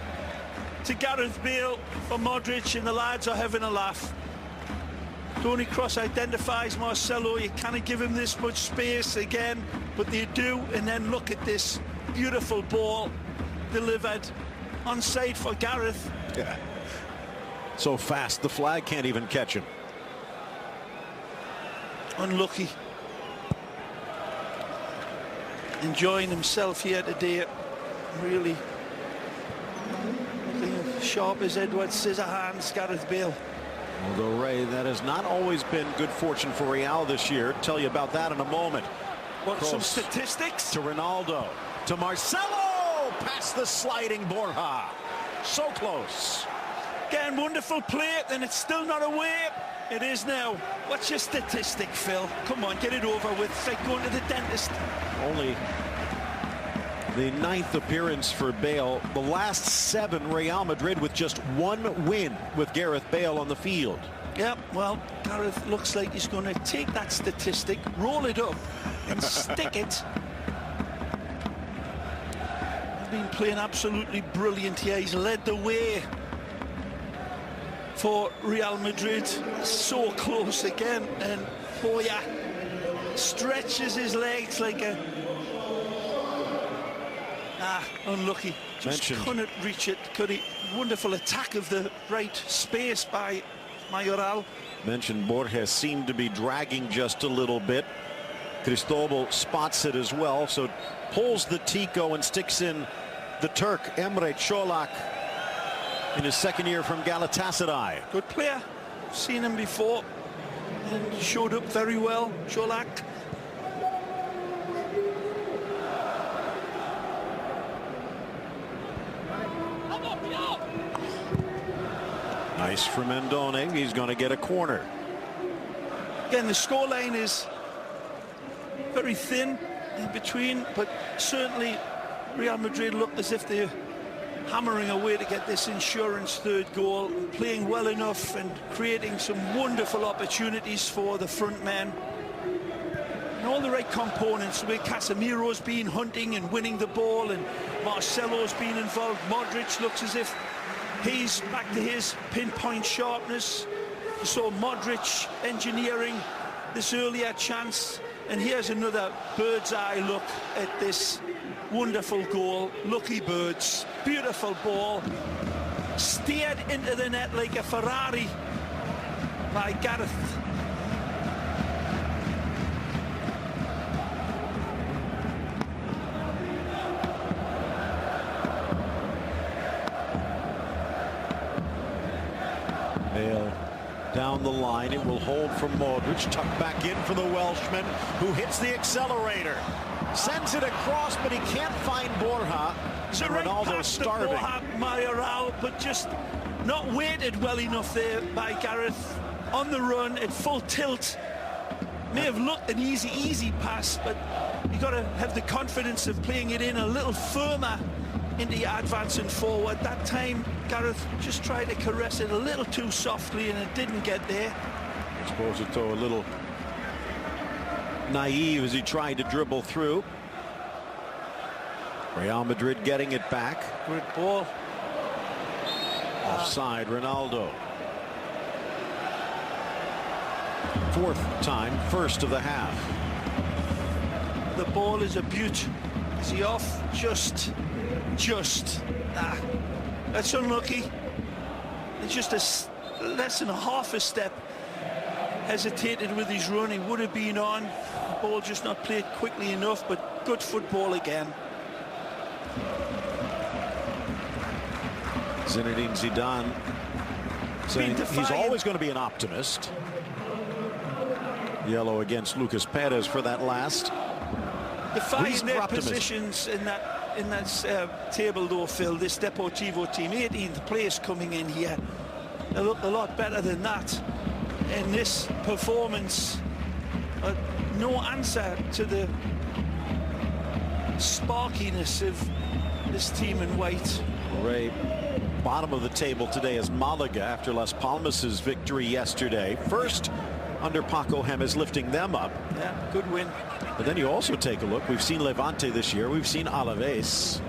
to Gareth Bale for Modric, and the lads are having a laugh. Toni Kroos identifies Marcelo. You can't give him this much space again, but they do. And then look at this beautiful ball delivered onside for Gareth. Yeah. So fast, the flag can't even catch him. Unlucky. Enjoying himself here today. Really looking sharp as Edward Scissorhands, Gareth Bale. Although, Ray, that has not always been good fortune for Real this year. Tell you about that in a moment. What, some statistics? To Ronaldo. To Marcelo. Past the sliding Borja. So close. Again, wonderful play, and it's still not away. It is now. What's your statistic, Phil? Come on, get it over with. It's like going to the dentist. Only the 9th appearance for Bale. The last 7 Real Madrid with just 1 win with Gareth Bale on the field. Yeah, well, Gareth looks like he's going to take that statistic, roll it up, and stick it. He's been playing absolutely brilliant here. He's led the way for Real Madrid. So close again, and Boya stretches his legs like a unlucky. Just couldn't reach it, could he? Wonderful attack of the right space by Mayoral. Mentioned Borges seemed to be dragging just a little bit. Cristobal spots it as well, so pulls the Tico and sticks in the Turk Emre Çolak in his second year from Galatasaray. Good player. Seen him before. and showed up very well, Colak. Nice for Mendone. He's going to get a corner. Again, the scoreline is very thin in between, but certainly Real Madrid look as if they're hammering away to get this insurance third goal, playing well enough and creating some wonderful opportunities for the front men. And all the right components, where Casemiro's been hunting and winning the ball, and Marcelo's been involved. Modric looks as if he's back to his pinpoint sharpness. So Modric engineering this earlier chance, and here's another bird's eye look at this wonderful goal. Lucky birds, beautiful ball, steered into the net like a Ferrari by Gareth. Bale down the line. It will hold from Modric. Tucked back in for the Welshman, who hits the accelerator. Sends it across, but he can't find Borja. So Ronaldo starving. Borja Mayoral, but just not weighted well enough there by Gareth. On the run at full tilt. May have looked an easy pass, but you got to have the confidence of playing it in a little firmer into your advancing forward. That time Gareth just tried to caress it a little too softly, and it didn't get there. Esposito a little naive as he tried to dribble through. Real Madrid getting it back. Good ball. Offside, Ronaldo. Fourth time, first of the half. The ball is a beaut. Is he off? Just. That's unlucky. It's just less than a half a step. Hesitated with his run. He would have been on. The ball just not played quickly enough, but good football again. Zinedine Zidane saying he's always going to be an optimist. Yellow against Lucas Perez for that last. Defying their positions in that table though, Phil. This Deportivo team, 18th place coming in here. They look a lot better than that. In this performance, no answer to the sparkiness of this team in white. Ray, bottom of the table today is Malaga after Las Palmas's victory yesterday. First under Paco Gemes, lifting them up. Yeah, good win. But then you also take a look. We've seen Levante this year. We've seen Alaves.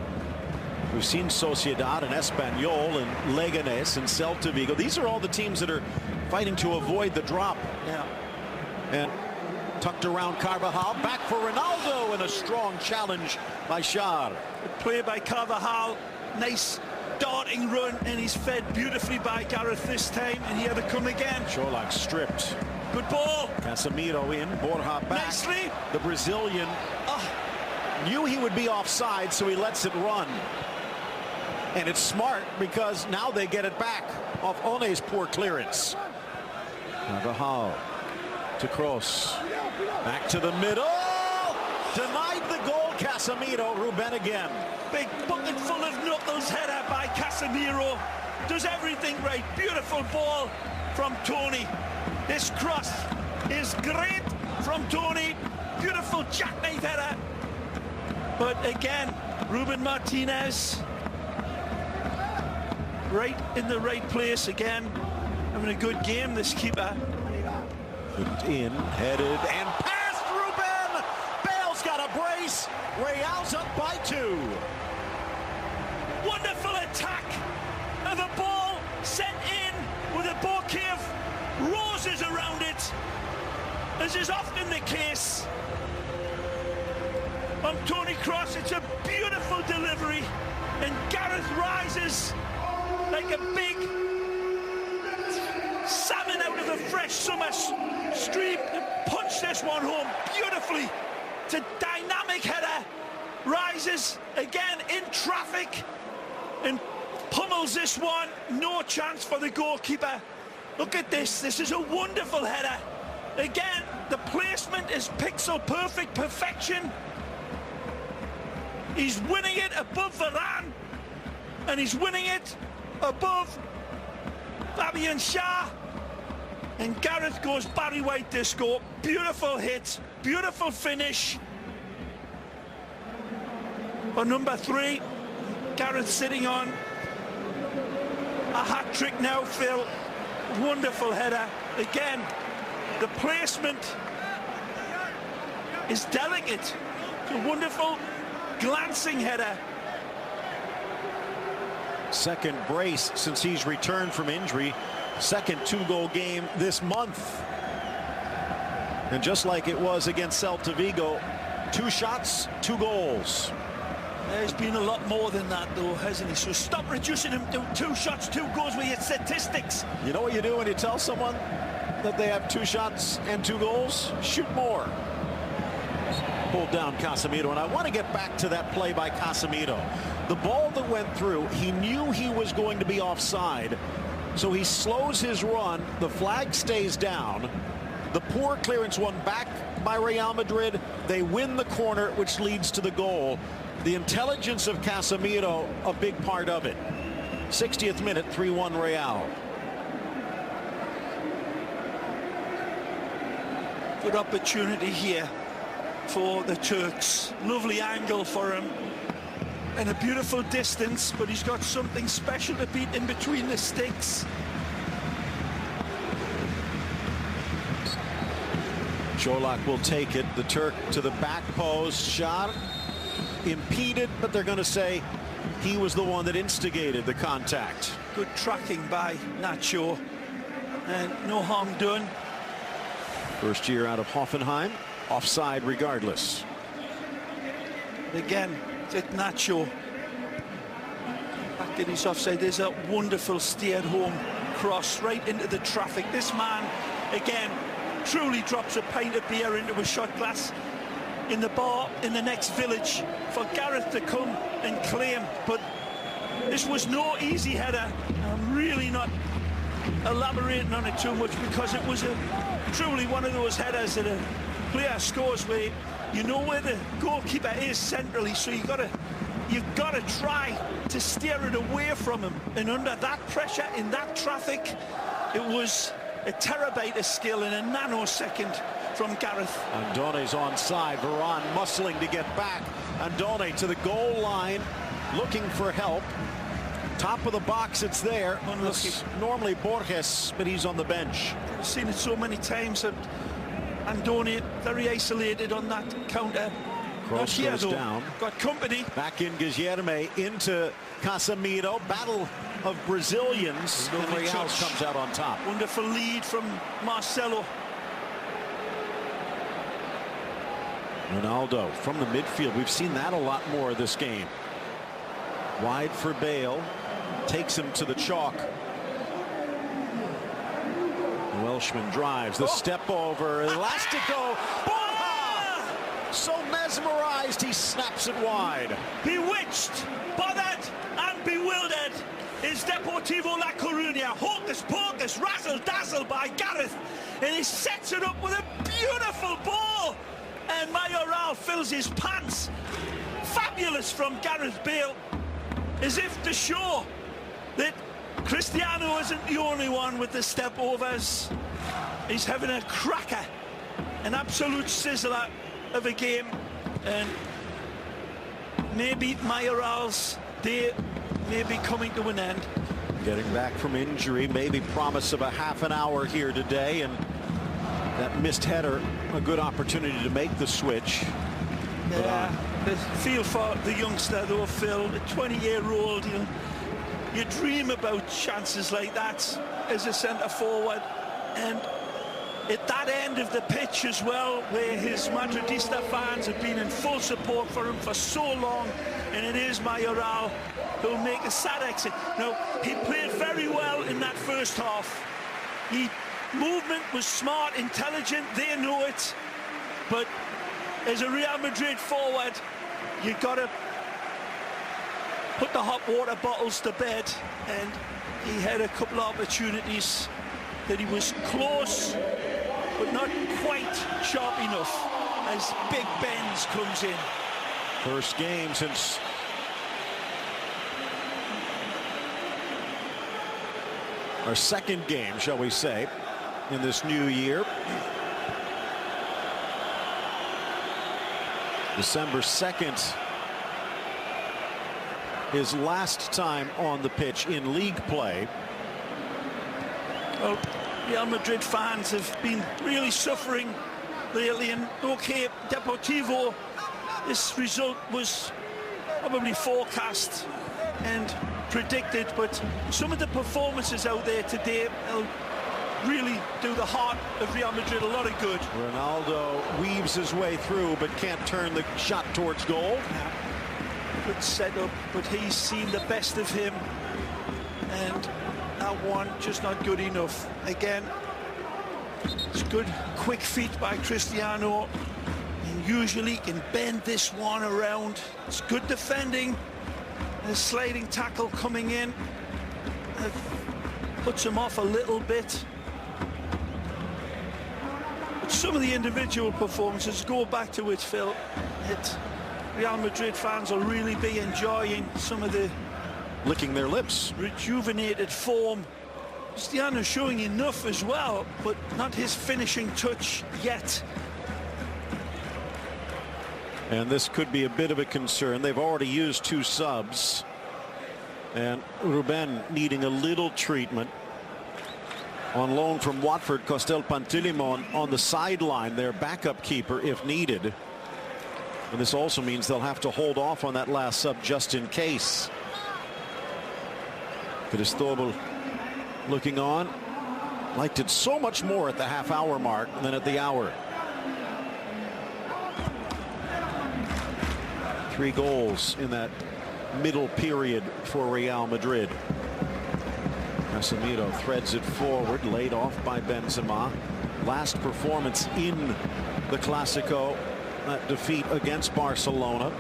We've seen Sociedad and Espanyol and Leganés and Celta Vigo. These are all the teams that are fighting to avoid the drop. Yeah. And tucked around Carvajal. Back for Ronaldo, and a strong challenge by Schär. Good play by Carvajal. Nice darting run, and he's fed beautifully by Gareth this time, and here they come again. Colak stripped. Good ball. Casemiro in, Borja back. Nicely. The Brazilian knew he would be offside, so he lets it run. And it's smart because now they get it back off One's poor clearance. Carvajal to cross. Back to the middle. Denied the goal, Casemiro. Ruben again. Big bucket full of knuckles header by Casemiro. Does everything right. Beautiful ball from Tony. This cross is great from Tony. Beautiful jackknife header. But again, Ruben Martinez right in the right place again. Having a good game, this keeper. Put in, headed, and passed Ruben! Bale's got a brace. Real's up by 2. Wonderful attack. And the ball sent in with a bouquet of roses around it, as is often the case. On Tony Cross, it's a beautiful delivery, and Gareth rises like a big salmon out of a fresh summer stream and punch this one home beautifully. It's a dynamic header, rises again in traffic and pummels this one. No chance for the goalkeeper. Look at this. This is a wonderful header. Again, the placement is pixel perfect perfection. He's winning it above Varane, and he's winning it above Fabian Schär. And Gareth goes Barry White disco. Beautiful hit, beautiful finish. For number 3, Gareth sitting on a hat-trick now, Phil. Wonderful header. Again, the placement is delicate. It's a wonderful glancing header. Second brace since he's returned from injury. Second 2-goal game this month. And just like it was against Celta Vigo, 2 shots, 2 goals. There's been a lot more than that, though, hasn't he? So stop reducing him to 2 shots, 2 goals with your statistics. You know what you do when you tell someone that they have 2 shots and 2 goals? Shoot more. Pulled down Casemiro, and I want to get back to that play by Casemiro. The ball that went through, he knew he was going to be offside, so he slows his run. The flag stays down. The poor clearance won back by Real Madrid. They win the corner, which leads to the goal. The intelligence of Casemiro, a big part of it. 60th minute, 3-1 Real. Good opportunity here for the Turks. Lovely angle for him. And a beautiful distance, but he's got something special to beat in between the sticks. Čolak will take it. The Turk to the back post. Schär impeded, but they're going to say he was the one that instigated the contact. Good tracking by Nacho, and no harm done. First year out of Hoffenheim, offside regardless. Again, it's Nacho. Back in his offside. There's a wonderful steered home cross right into the traffic. This man, again, truly drops a pint of beer into a shot glass in the bar in the next village for Gareth to come and claim. But this was no easy header. I'm really not elaborating on it too much, because it was truly one of those headers that a player scores where you know where the goalkeeper is centrally, so you've got to try to steer it away from him. And under that pressure, in that traffic, it was a terabyte of skill in a nanosecond from Gareth. Andone's onside. Varane muscling to get back. Andone to the goal line, looking for help. Top of the box, it's there. Unlucky. It's normally Borges, but he's on the bench. I've seen it so many times that Andone very isolated on that counter. Cross goes down. Got company. Back in Guilherme, into Casemiro. Battle of Brazilians. And Real comes out on top. Wonderful lead from Marcelo. Ronaldo from the midfield. We've seen that a lot more this game. Wide for Bale. Takes him to the chalk. The Welshman drives. The step over. Elastico. Borja! So mesmerized, he snaps it wide. Bewitched, bothered, and bewildered is Deportivo La Coruña. Hocus pocus, razzle dazzle by Gareth. And he sets it up with a beautiful ball. And Mayoral fills his pants. Fabulous from Gareth Bale. As if to show that Cristiano isn't the only one with the step overs. He's having a cracker, an absolute sizzler of a game, and maybe Mayoral's day may be coming to an end. Getting back from injury, maybe promise of a half an hour here today, and that missed header, a good opportunity to make the switch. Yeah, the feel for the youngster though, Phil, the 20-year-old, you dream about chances like that as a centre forward, and at that end of the pitch as well, where his Madridista fans have been in full support for him for so long, and it is Mayoral who'll make a sad exit. Now, he played very well in that first half. Movement was smart, intelligent, they know it, but as a Real Madrid forward, you've got to put the hot water bottles to bed, and he had a couple of opportunities that he was close but not quite sharp enough as Big Benz comes in. First game since our second game, shall we say, in this new year. December 2nd, his last time on the pitch in league play. Well, Real Madrid fans have been really suffering lately, and okay, Deportivo, this result was probably forecast and predicted, but some of the performances out there today will really do the heart of Real Madrid a lot of good. Ronaldo weaves his way through but can't turn the shot towards goal. Yeah. Good setup, but he's seen the best of him, and that one just not good enough. Again, it's good quick feet by Cristiano, and usually can bend this one around. It's good defending, and a sliding tackle coming in that puts him off a little bit. But some of the individual performances, go back to it, Phil, Real Madrid fans will really be enjoying some of the licking their lips rejuvenated form. Cristiano showing enough as well, but not his finishing touch yet. And this could be a bit of a concern. They've already used 2 subs, and Ruben needing a little treatment. On loan from Watford, Costel Pantilimon on the sideline, their backup keeper if needed. And this also means they'll have to hold off on that last sub just in case. Cristobal looking on. Liked it so much more at the half-hour mark than at the hour. 3 goals in that middle period for Real Madrid. Casemiro threads it forward, laid off by Benzema. Last performance in the Clásico, that defeat against Barcelona.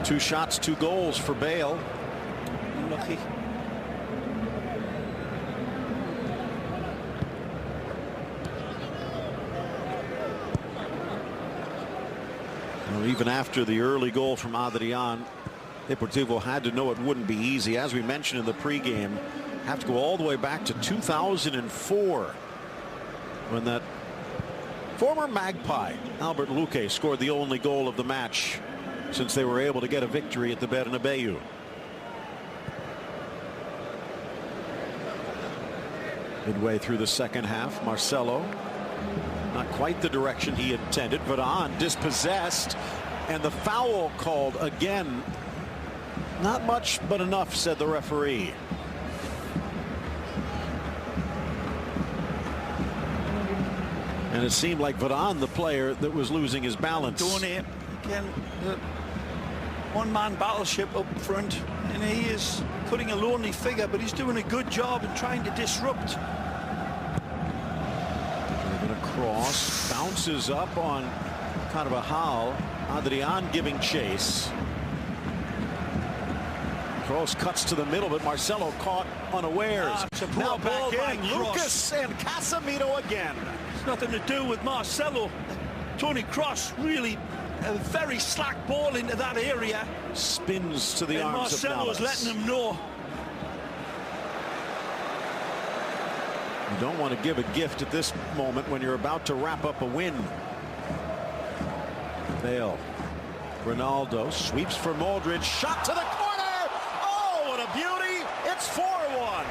2 shots, 2 goals for Bale. Unlucky. Well, even after the early goal from Adrian, Deportivo had to know it wouldn't be easy. As we mentioned in the pregame, have to go all the way back to 2004 when that former Magpie Albert Luque scored the only goal of the match since they were able to get a victory at the Bernabeu. Midway through the second half, Marcelo, not quite the direction he intended. Varane dispossessed, and the foul called again. Not much, but enough, said the referee. And it seemed like Varane, the player that was losing his balance. Again, the one-man battleship up front, and he is putting a lonely figure, but he's doing a good job in trying to disrupt. Driven across, bounces up on Carvajal. Adrian giving chase. Kroos cuts to the middle, but Marcelo caught unawares. Now back in, Lucas and Casemiro again. It's nothing to do with Marcelo. Toni Kroos really a very slack ball into that area. Spins to the and arms of Navas. Marcelo's letting him know. You don't want to give a gift at this moment when you're about to wrap up a win. Bale. Ronaldo sweeps for Modric. Shot to the corner. Oh, what a beauty. It's 4-1.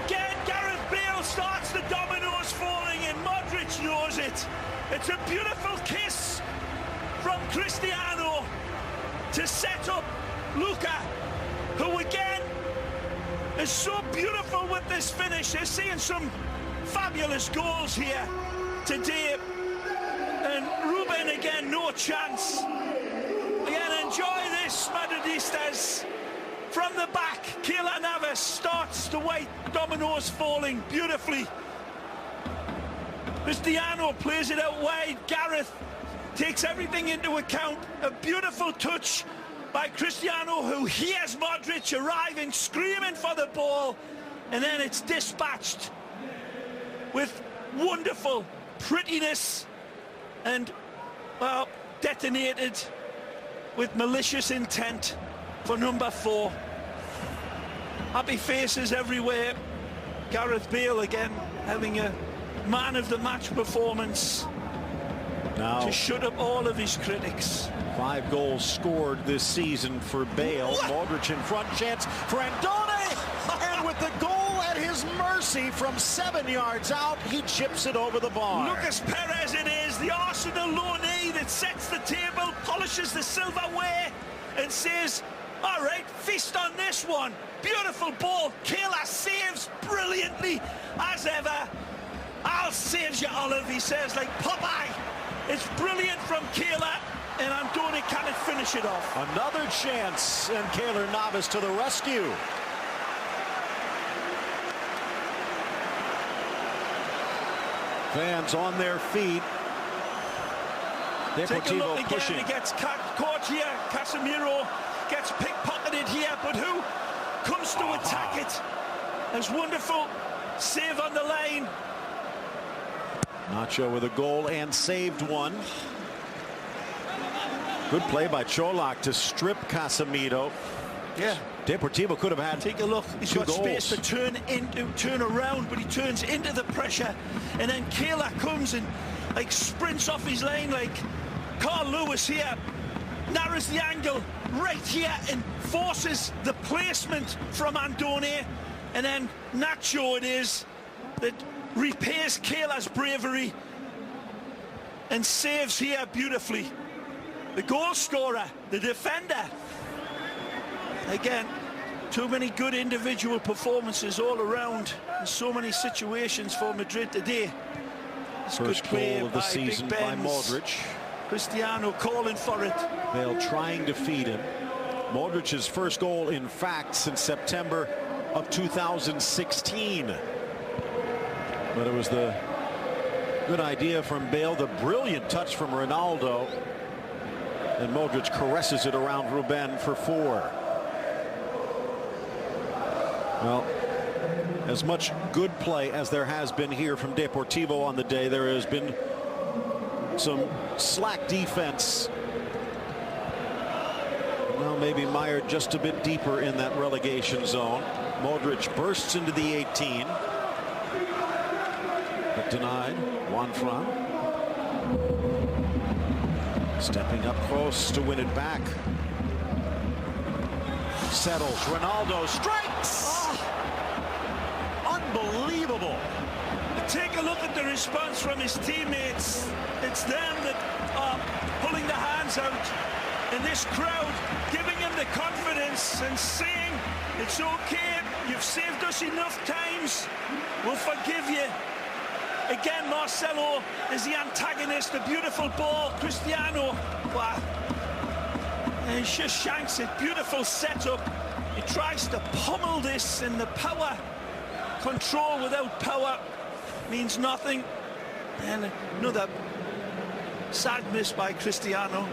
Again, Gareth Bale starts the dominoes falling, and Modric knows it. It's a beautiful kiss from Cristiano to set up Luka, who again is so beautiful with this finish. They're seeing some fabulous goals here today. And Ruben again, no chance. Again, enjoy this, Madridistas. From the back, Keylor Navas starts the white dominoes falling beautifully. Cristiano plays it out wide. Gareth takes everything into account. A beautiful touch by Cristiano, who hears Modric arriving, screaming for the ball. and then it's dispatched with wonderful prettiness and, well, detonated with malicious intent for number 4. Happy faces everywhere. Gareth Bale again having a man of the match performance now to shut up all of his critics. 5 goals scored this season for Bale. Modric in front, chance for Andone, and with the goal at his mercy from 7 yards out, he chips it over the bar. Lucas Perez it is, the Arsenal loanee that sets the table, polishes the silverware and says, all right, feast on this one. Beautiful ball. Kayla saves brilliantly as ever. I'll save you, Olive, he says, like Popeye. It's brilliant from Kayla, and Andone can't finish it off. Another chance, and Keylor Navas to the rescue. Fans on their feet. Take a look Deportivo again. pushing. He gets caught here. Casemiro gets pickpocketed here, but who comes to attack it? It's wonderful save on the line. Nacho with a goal and saved one. Good play by Cholak to strip Casemiro. Yeah. Deportivo could have had. Take a look. He's got space to turn around, but he turns into the pressure, and then Kayla comes and like sprints off his lane like Carl Lewis here, narrows the angle right here and forces the placement from Andone, and then Nacho it is that repays Kayla's bravery and saves here beautifully. The goal scorer, the defender. Again, too many good individual performances all around in so many situations for Madrid today. First goal of the season by Modric. Cristiano calling for it. Bale trying to feed him. Modric's first goal, in fact, since September of 2016. But it was the good idea from Bale, the brilliant touch from Ronaldo. And Modric caresses it around Ruben for 4. Well, as much good play as there has been here from Deportivo on the day, there has been some slack defense. Well, maybe mired just a bit deeper in that relegation zone. Modric bursts into the 18. But denied. Juanfran. Stepping up close to win it back. Settles. Ronaldo strikes! Unbelievable. Take a look at the response from his teammates. It's them that are pulling the hands out in this crowd, giving him the confidence and saying, it's okay, you've saved us enough times, we'll forgive you. Again, Marcelo is the antagonist, the beautiful ball. Cristiano, wow. And he just shanks it. Beautiful setup. He tries to pummel this, and the power, control without power means nothing. And another sad miss by Cristiano.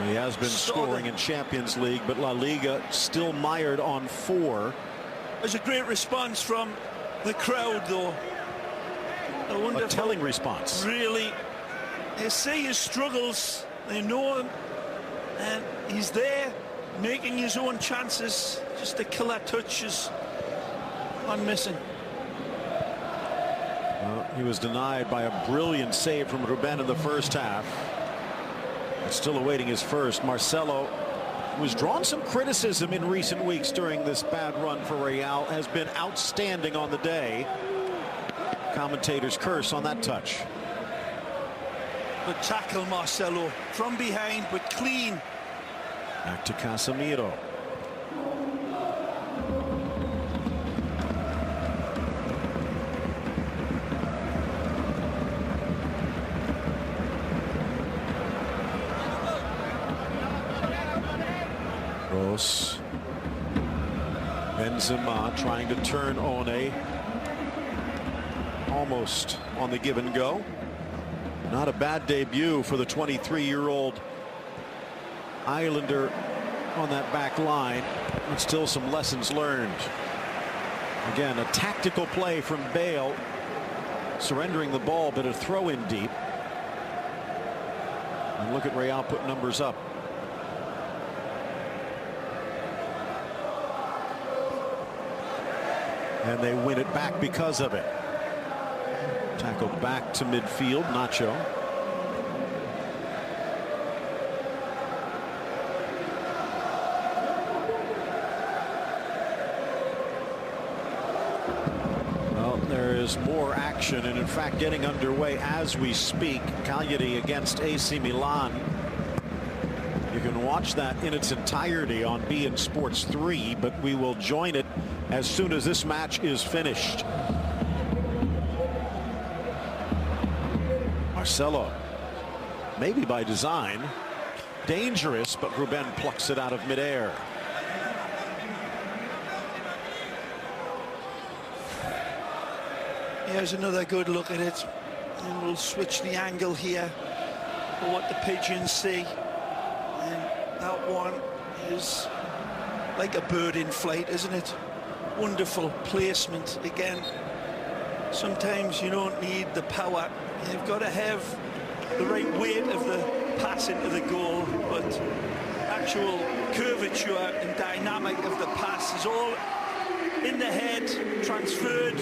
He has been scoring in Champions League, but La Liga still mired on 4. There's a great response from the crowd, though. A telling response. Really. They see his struggles. They know him. And he's there, making his own chances. Just a killer touch is unmissing. Well, he was denied by a brilliant save from Ruben in the first half. But still awaiting his first. Marcelo, who's drawn some criticism in recent weeks during this bad run for Real, has been outstanding on the day. Commentators curse on that touch. But tackle Marcelo from behind, but clean. Back to Casemiro. Kroos. Benzema trying to turn One. Almost on the give and go. Not a bad debut for the 23-year-old Islander on that back line, but still some lessons learned. Again, a tactical play from Bale, surrendering the ball, but a throw in deep. And look at Real put numbers up. And they win it back because of it. Tackled back to midfield, Nacho. Well, there is more action, and in fact getting underway as we speak. Cagliari against AC Milan. You can watch that in its entirety on beIN Sports 3, but we will join it as soon as this match is finished. Marcelo, maybe by design, dangerous, but Ruben plucks it out of midair. Here's another good look at it, and we'll switch the angle here for what the pigeons see. And that one is like a bird in flight, isn't it? Wonderful placement again. Sometimes you don't need the power, you've got to have the right weight of the pass into the goal, but actual curvature and dynamic of the pass is all in the head, transferred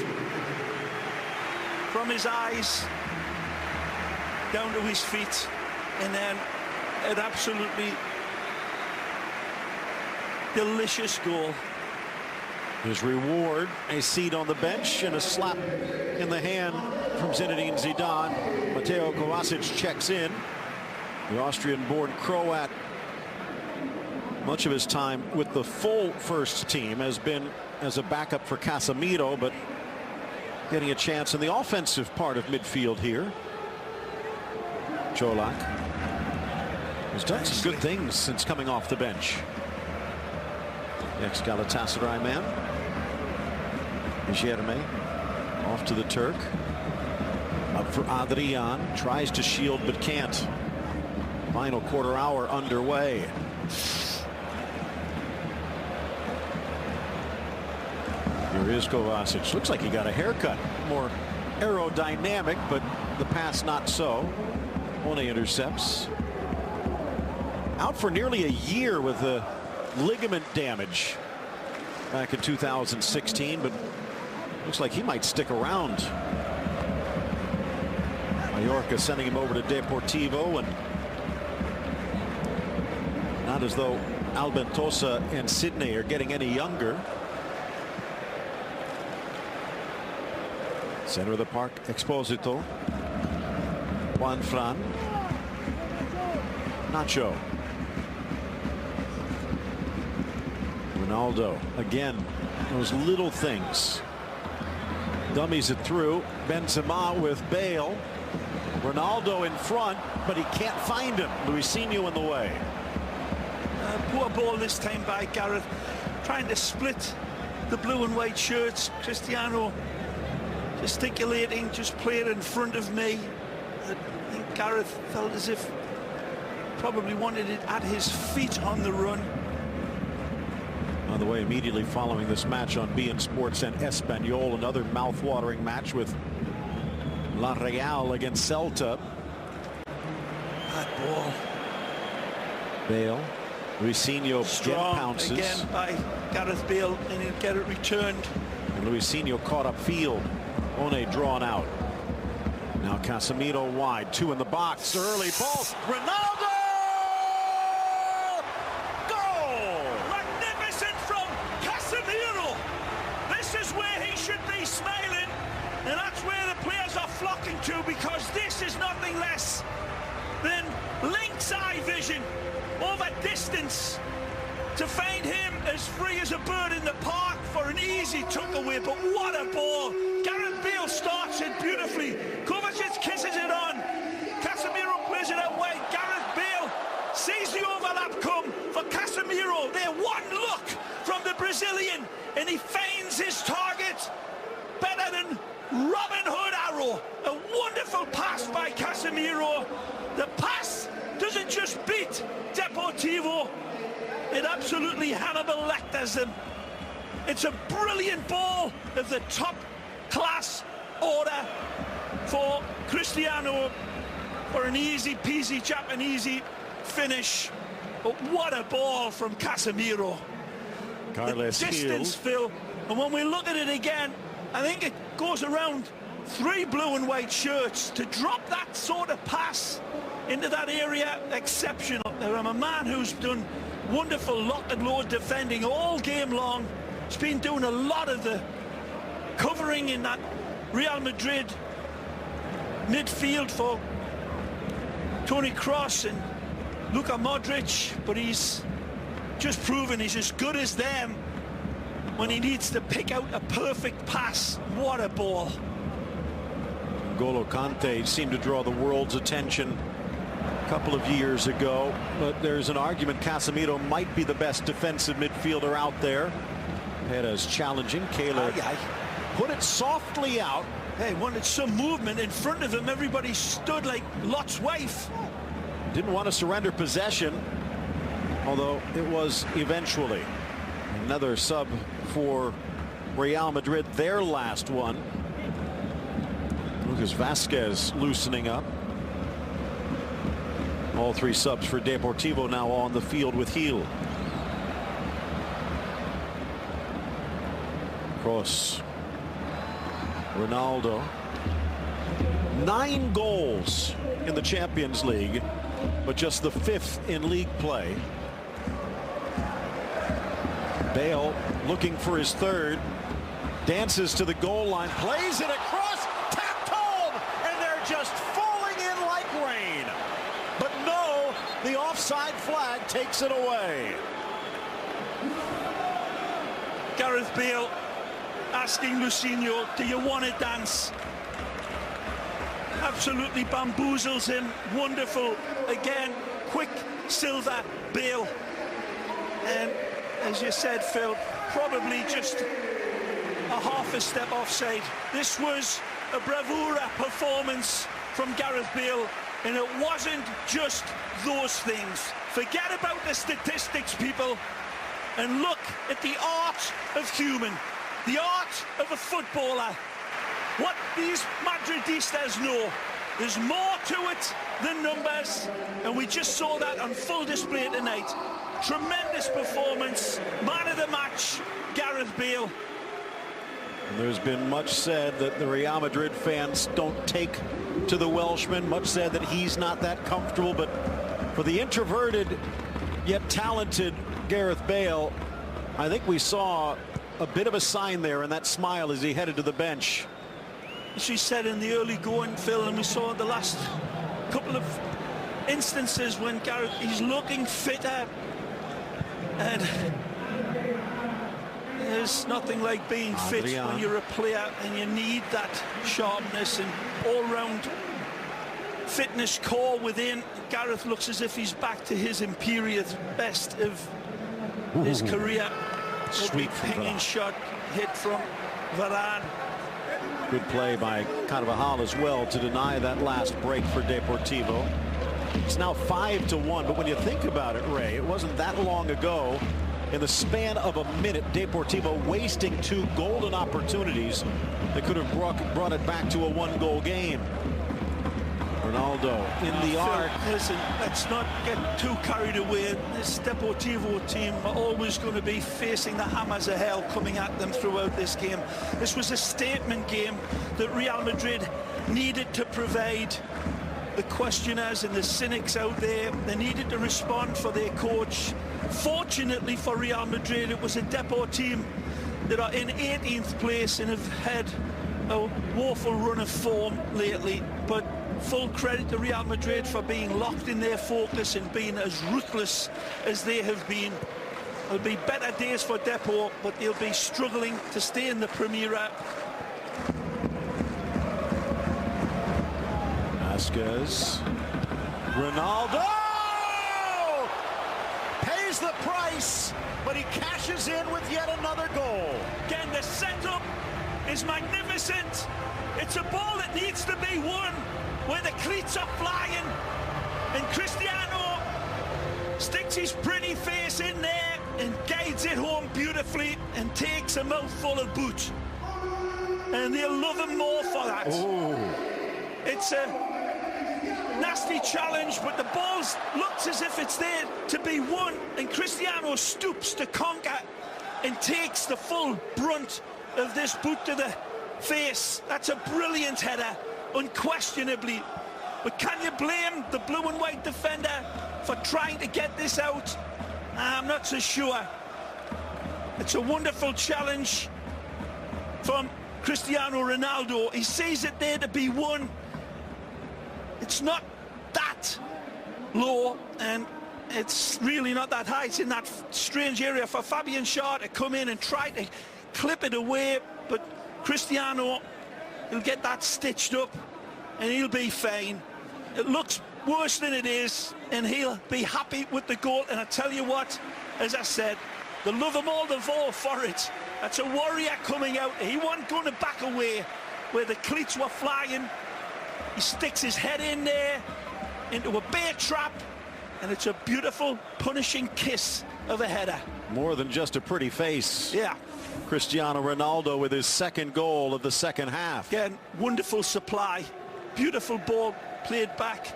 from his eyes down to his feet, and then an absolutely delicious goal. His reward, a seat on the bench and a slap in the hand from Zinedine Zidane. Mateo Kovacic checks in. The Austrian-born Croat, much of his time with the full first team has been as a backup for Casemiro, but getting a chance in the offensive part of midfield here. Čolak has done some good things since coming off the bench. The ex-Galatasaray man. Germain off to the Turk. Up for Adrian. Tries to shield but can't. Final quarter hour underway. Here is Kovacic. Looks like he got a haircut. More aerodynamic, but the pass not so. One intercepts. Out for nearly a year with a ligament damage back in 2016, but looks like he might stick around. Mallorca sending him over to Deportivo, and not as though Albentosa and Sydney are getting any younger. Center of the park, Exposito. Juan Fran. Nacho. Ronaldo again, those little things. Dummies it through. Benzema with Bale. Ronaldo in front, but he can't find him. Luisinho in the way. Poor ball this time by Gareth, trying to split the blue and white shirts. Cristiano gesticulating, just play it in front of me. I think Gareth felt as if probably wanted it at his feet on the run. On the way, immediately following this match on beIN Sports and Espanyol, another mouth-watering match with La Real against Celta. That ball. Bale. Luisinho Strong pounces. Again by Gareth Bale, and he'll get it returned. And Luisinho caught up field. One drawn out. Now Casemiro wide. Two in the box. Early ball. Ronaldo! Smiling, and that's where the players are flocking to, because this is nothing less than lynx eye vision over distance to find him as free as a bird in the park for an easy tuck away. But what a ball! Gareth Bale starts it beautifully. Kovacic kisses it on. Casemiro plays it out wide. Gareth Bale sees the overlap come for Casemiro. There, one look from the Brazilian, and he finds his target better than Robin Hood arrow. A wonderful pass by Casemiro. The pass doesn't just beat Deportivo, it It absolutely Hannibal Lecters them. It's a brilliant ball of the top class order for Cristiano for an easy peasy Japanesey finish. But what a ball from Casemiro. Carles The distance, Phil, and when we look at it again, I think it goes around 3 blue and white shirts to drop that sort of pass into that area. Exceptional. I'm a man who's done wonderful lock and load defending all game long. He's been doing a lot of the covering in that Real Madrid midfield for Toni Kroos and Luka Modric, but he's just proven he's as good as them when he needs to pick out a perfect pass. What a ball. N'Golo Kante seemed to draw the world's attention a couple of years ago, but there's an argument Casemiro might be the best defensive midfielder out there. Perez challenging. Kehler put it softly out. Hey, wanted some movement in front of him. Everybody stood like Lot's wife. Didn't want to surrender possession, although it was eventually. Another sub for Real Madrid, their last one. Lucas Vazquez loosening up. All 3 subs for Deportivo now on the field with Gil. Kroos. Ronaldo. 9 goals in the Champions League, but just the 5th in league play. Bale looking for his 3rd. Dances to the goal line. Plays it across. Tapped home. And they're just falling in like rain. But no, the offside flag takes it away. Gareth Bale asking Lucinho, do you want to dance? Absolutely bamboozles him. Wonderful. Again, quick silver Bale. And as you said, Phil, probably just a half a step offside. This was a bravura performance from Gareth Bale, and it wasn't just those things. Forget about the statistics, people, and look at the art of human, the art of a footballer. What these Madridistas know, there's more to it than numbers, and we just saw that on full display tonight. Tremendous performance, man of the match, Gareth Bale. And there's been much said that the Real Madrid fans don't take to the Welshman, much said that he's not that comfortable, but for the introverted yet talented Gareth Bale, I think we saw a bit of a sign there in that smile as he headed to the bench. She said in the early going, Phil, and we saw the last couple of instances when Gareth, he's looking fitter, and there's nothing like being fit when you're a player and you need that sharpness and all-round fitness core within. Gareth looks as if he's back to his imperial best of his career. Sweet pinging shot hit from Varane. Good play by Carvajal as well to deny that last break for Deportivo. It's now 5-1, but when you think about it, Ray, it wasn't that long ago, in the span of a minute, Deportivo wasting 2 golden opportunities that could have brought it back to a 1-goal game. Ronaldo in the arc. Listen, let's not get too carried away. This Deportivo team are always going to be facing the hammers of hell coming at them throughout this game. This was a statement game that Real Madrid needed to provide. The questioners and the cynics out there, they needed to respond for their coach. Fortunately for Real Madrid, it was a Depor team that are in 18th place and have had a woeful run of form lately, but full credit to Real Madrid for being locked in their focus and being as ruthless as they have been. There'll be better days for Depor, but they'll be struggling to stay in the Primera. Vazquez. Ronaldo pays the price, but he cashes in with yet another goal. Again, the setup is magnificent. It's a ball that needs to be won where the cleats are flying, and Cristiano sticks his pretty face in there and guides it home beautifully and takes a mouthful of boot. And they'll love him more for that. Ooh. It's a nasty challenge, but the ball looks as if it's there to be won, and Cristiano stoops to conquer and takes the full brunt of this boot to the face. That's a brilliant header, unquestionably. But can you blame the blue and white defender for trying to get this out? I'm not so sure. It's a wonderful challenge from Cristiano Ronaldo. He sees it there to be won. It's not that low, and it's really not that high. It's in that strange area for Fabian Schär to come in and try to clip it away, but Cristiano, he'll get that stitched up and he'll be fine. It looks worse than it is, and he'll be happy with the goal. And I tell you what, as I said, they'll love him all the more for it. That's a warrior coming out. He wasn't going to back away where the cleats were flying. He sticks his head in there into a bear trap, and it's a beautiful, punishing kiss of a header. More than just a pretty face. Yeah. Cristiano Ronaldo with his second goal of the second half. Again, wonderful supply. Beautiful ball played back.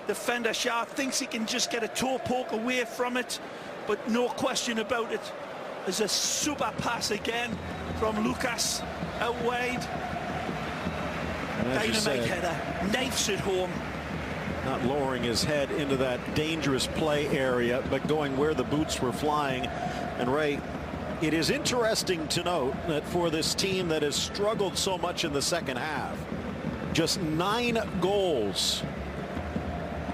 Defender Schär thinks he can just get a toe poke away from it, but no question about it. There's a super pass again from Lucas out wide. Dynamite header, knifes it home. Not lowering his head into that dangerous play area, but going where the boots were flying. And Ray, it is interesting to note that for this team that has struggled so much in the second half, just 9 goals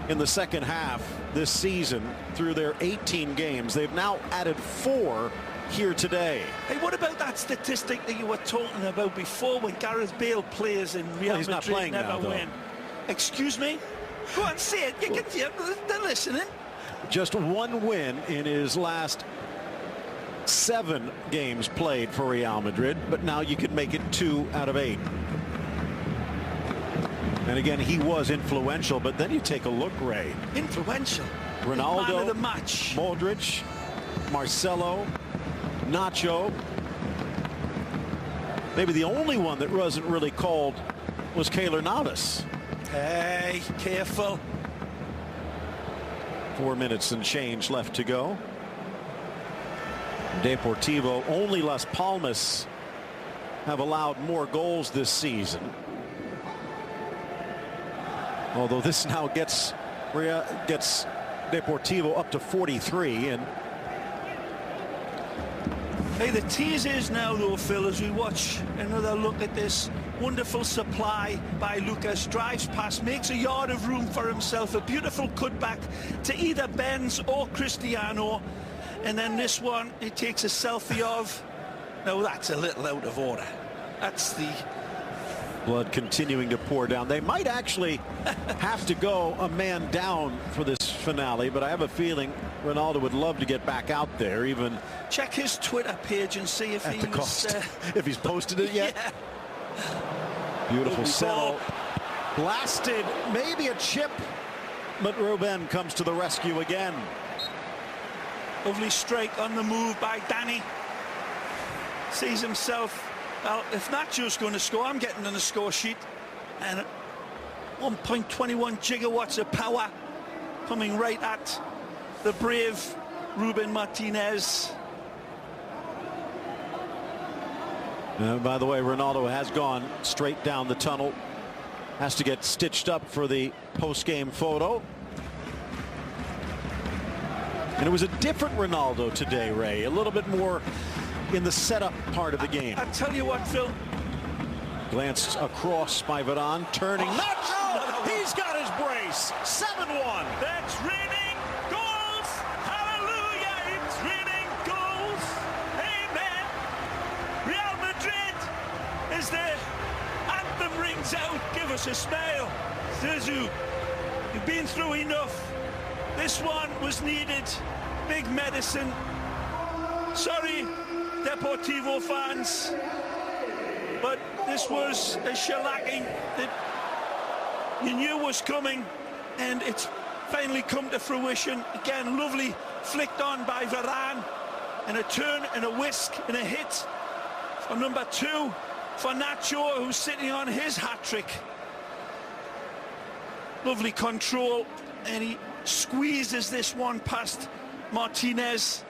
in the second half this season through their 18 games. They've now added 4 here today. Hey, what about that statistic that you were talking about before, when Gareth Bale plays in Real he's Madrid not playing never now, win? Excuse me? Go on, say it. They're listening. Just 1 win in his last 7 games played for Real Madrid, but now you can make it 2 out of 8. And again, he was influential, but then you take a look, Ray. Influential. Ronaldo, Man of the match. Modric, Marcelo, Nacho. Maybe the only one that wasn't really called was Keylor Navas. Hey, careful. 4 minutes and change left to go. Deportivo, only Las Palmas have allowed more goals this season. Although this now gets Deportivo up to 43. And hey, the tease is now, though, Phil, as we watch another look at this wonderful supply by Lucas. Drives past, makes a yard of room for himself, a beautiful cutback to either Benz or Cristiano, and then this one he takes a selfie of. Now that's a little out of order. That's the blood continuing to pour down. They might actually have to go a man down for this finale, but I have a feeling Ronaldo would love to get back out there. Even check his Twitter page and see if if he's posted it yet. Yeah. Beautiful settle. Blasted, maybe a chip, but Ruben comes to the rescue again. Lovely strike on the move by Danny. Sees himself, well, if Nacho's going to score, I'm getting on the score sheet. And 1.21 gigawatts of power coming right at the brave Ruben Martinez. By the way, Ronaldo has gone straight down the tunnel. Has to get stitched up for the post-game photo. And it was a different Ronaldo today, Ray. A little bit more in the setup part of the game. I tell you what, Phil. Glanced across by Varane, turning. No! He's got his brace. 7-1. That's raining goals. Hallelujah! It's raining goals. Amen. Real Madrid, as the anthem rings out, give us a smile. Zizou, you've been through enough. This one was needed. Big medicine. Sorry, Deportivo fans, but this was a shellacking that you knew was coming, and it's finally come to fruition. Again, lovely flicked on by Varane, and a turn and a whisk and a hit for number 2 for Nacho, who's sitting on his hat-trick. Lovely control, and he squeezes this one past Martinez,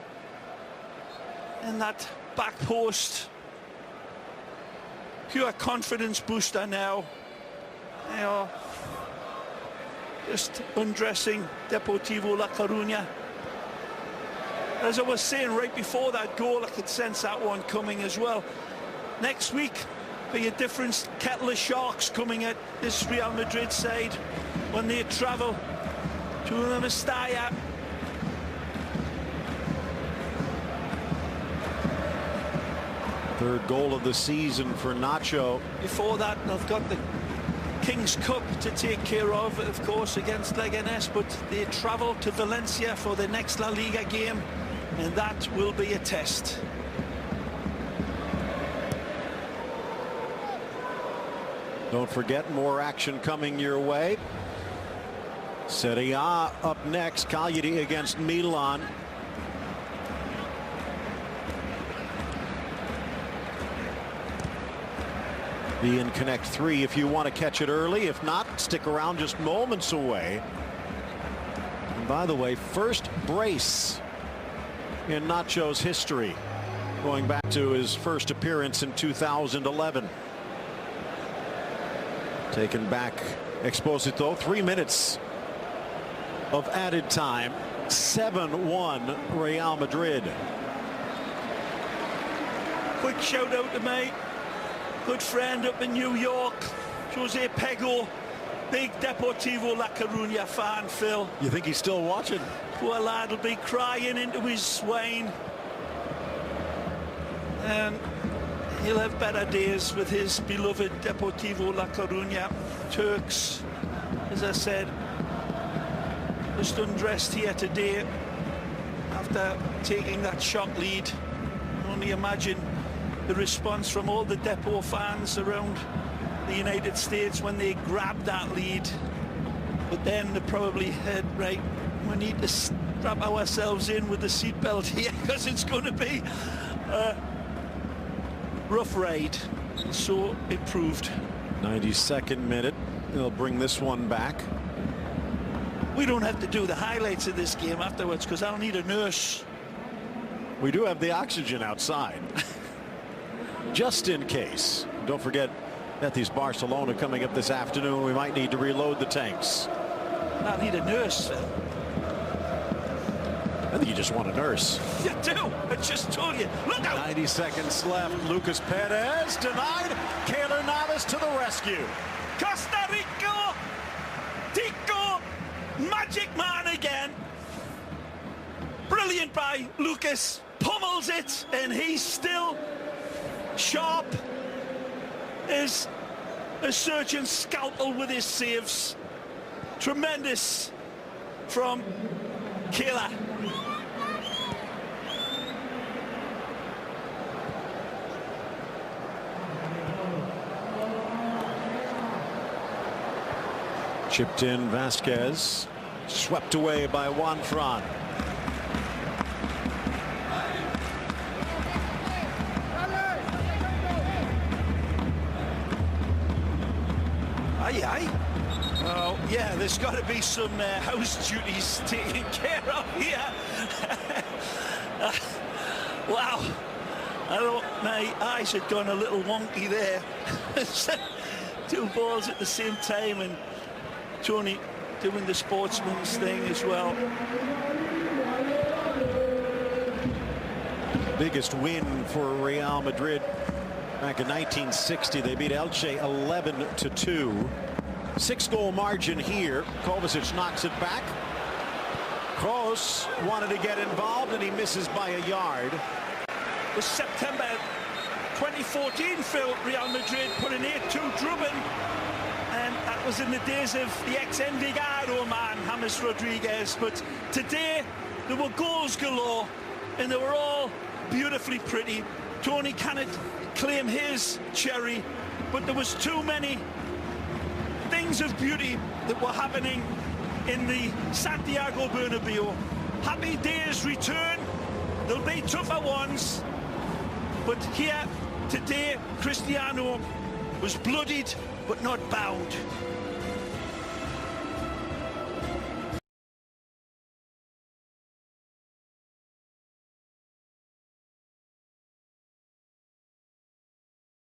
and that back post. Pure confidence booster now. They are just undressing Deportivo La Coruña. As I was saying right before that goal, I could sense that one coming as well. Next week, be a different kettle of sharks coming at this Real Madrid side when they travel to the Mestalla. Third goal of the season for Nacho. Before that, they've got the King's Cup to take care of course, against Leganés, but they travel to Valencia for the next La Liga game, and that will be a test. Don't forget, more action coming your way. Serie A up next. Cagliari against Milan. Be in Connect 3 if you want to catch it early. If not, stick around, just moments away. And by the way, first brace in Nacho's history, going back to his first appearance in 2011. Taken back Exposito, 3 minutes of added time. 7-1 Real Madrid. Quick shout out to my good friend up in New York, Jose Pego, big Deportivo La Coruña fan, Phil. You think he's still watching? Poor lad will be crying into his wine, and he'll have better days with his beloved Deportivo La Coruña. Turks, as I said, just undressed here today after taking that shock lead. Only imagine the response from all the Depor fans around the United States when they grabbed that lead. But then they probably heard, right, we need to strap ourselves in with the seatbelt here because it's going to be a rough ride. So it proved. 92nd minute. They'll bring this one back. We don't have to do the highlights of this game afterwards because I'll need a nurse. We do have the oxygen outside. Just in case. Don't forget Betis Barcelona coming up this afternoon. We might need to reload the tanks. I need a nurse. I think you just want a nurse. You do. I just told you. Look out. 90 seconds left. Lucas Perez denied. Keylor Navas to the rescue. Costa Rica. Tico. Magic man again. Brilliant by Lucas. Pummels it, and he's still sharp as a surgeon's scalpel with his saves. Tremendous from Keylor. Chipped in Vasquez, swept away by Juan Fran. Oh, yeah, there's got to be some house duties taken care of here. Wow. I thought my eyes had gone a little wonky there. 2 balls at the same time, and Tony doing the sportsman's thing as well. Biggest win for Real Madrid back in 1960. They beat Elche 11-2. 6-goal margin here. Kovacic knocks it back. Kroos wanted to get involved, and he misses by a yard. It was September 2014, Phil. Real Madrid put an 8-2 drubbing, and that was in the days of the ex-Envigado man, James Rodriguez. But today, there were goals galore, and they were all beautifully pretty. Tony cannot claim his cherry, but there was too many things of beauty that were happening in the Santiago Bernabeu. Happy days return. There'll be tougher ones, but here today Cristiano was bloodied but not bound.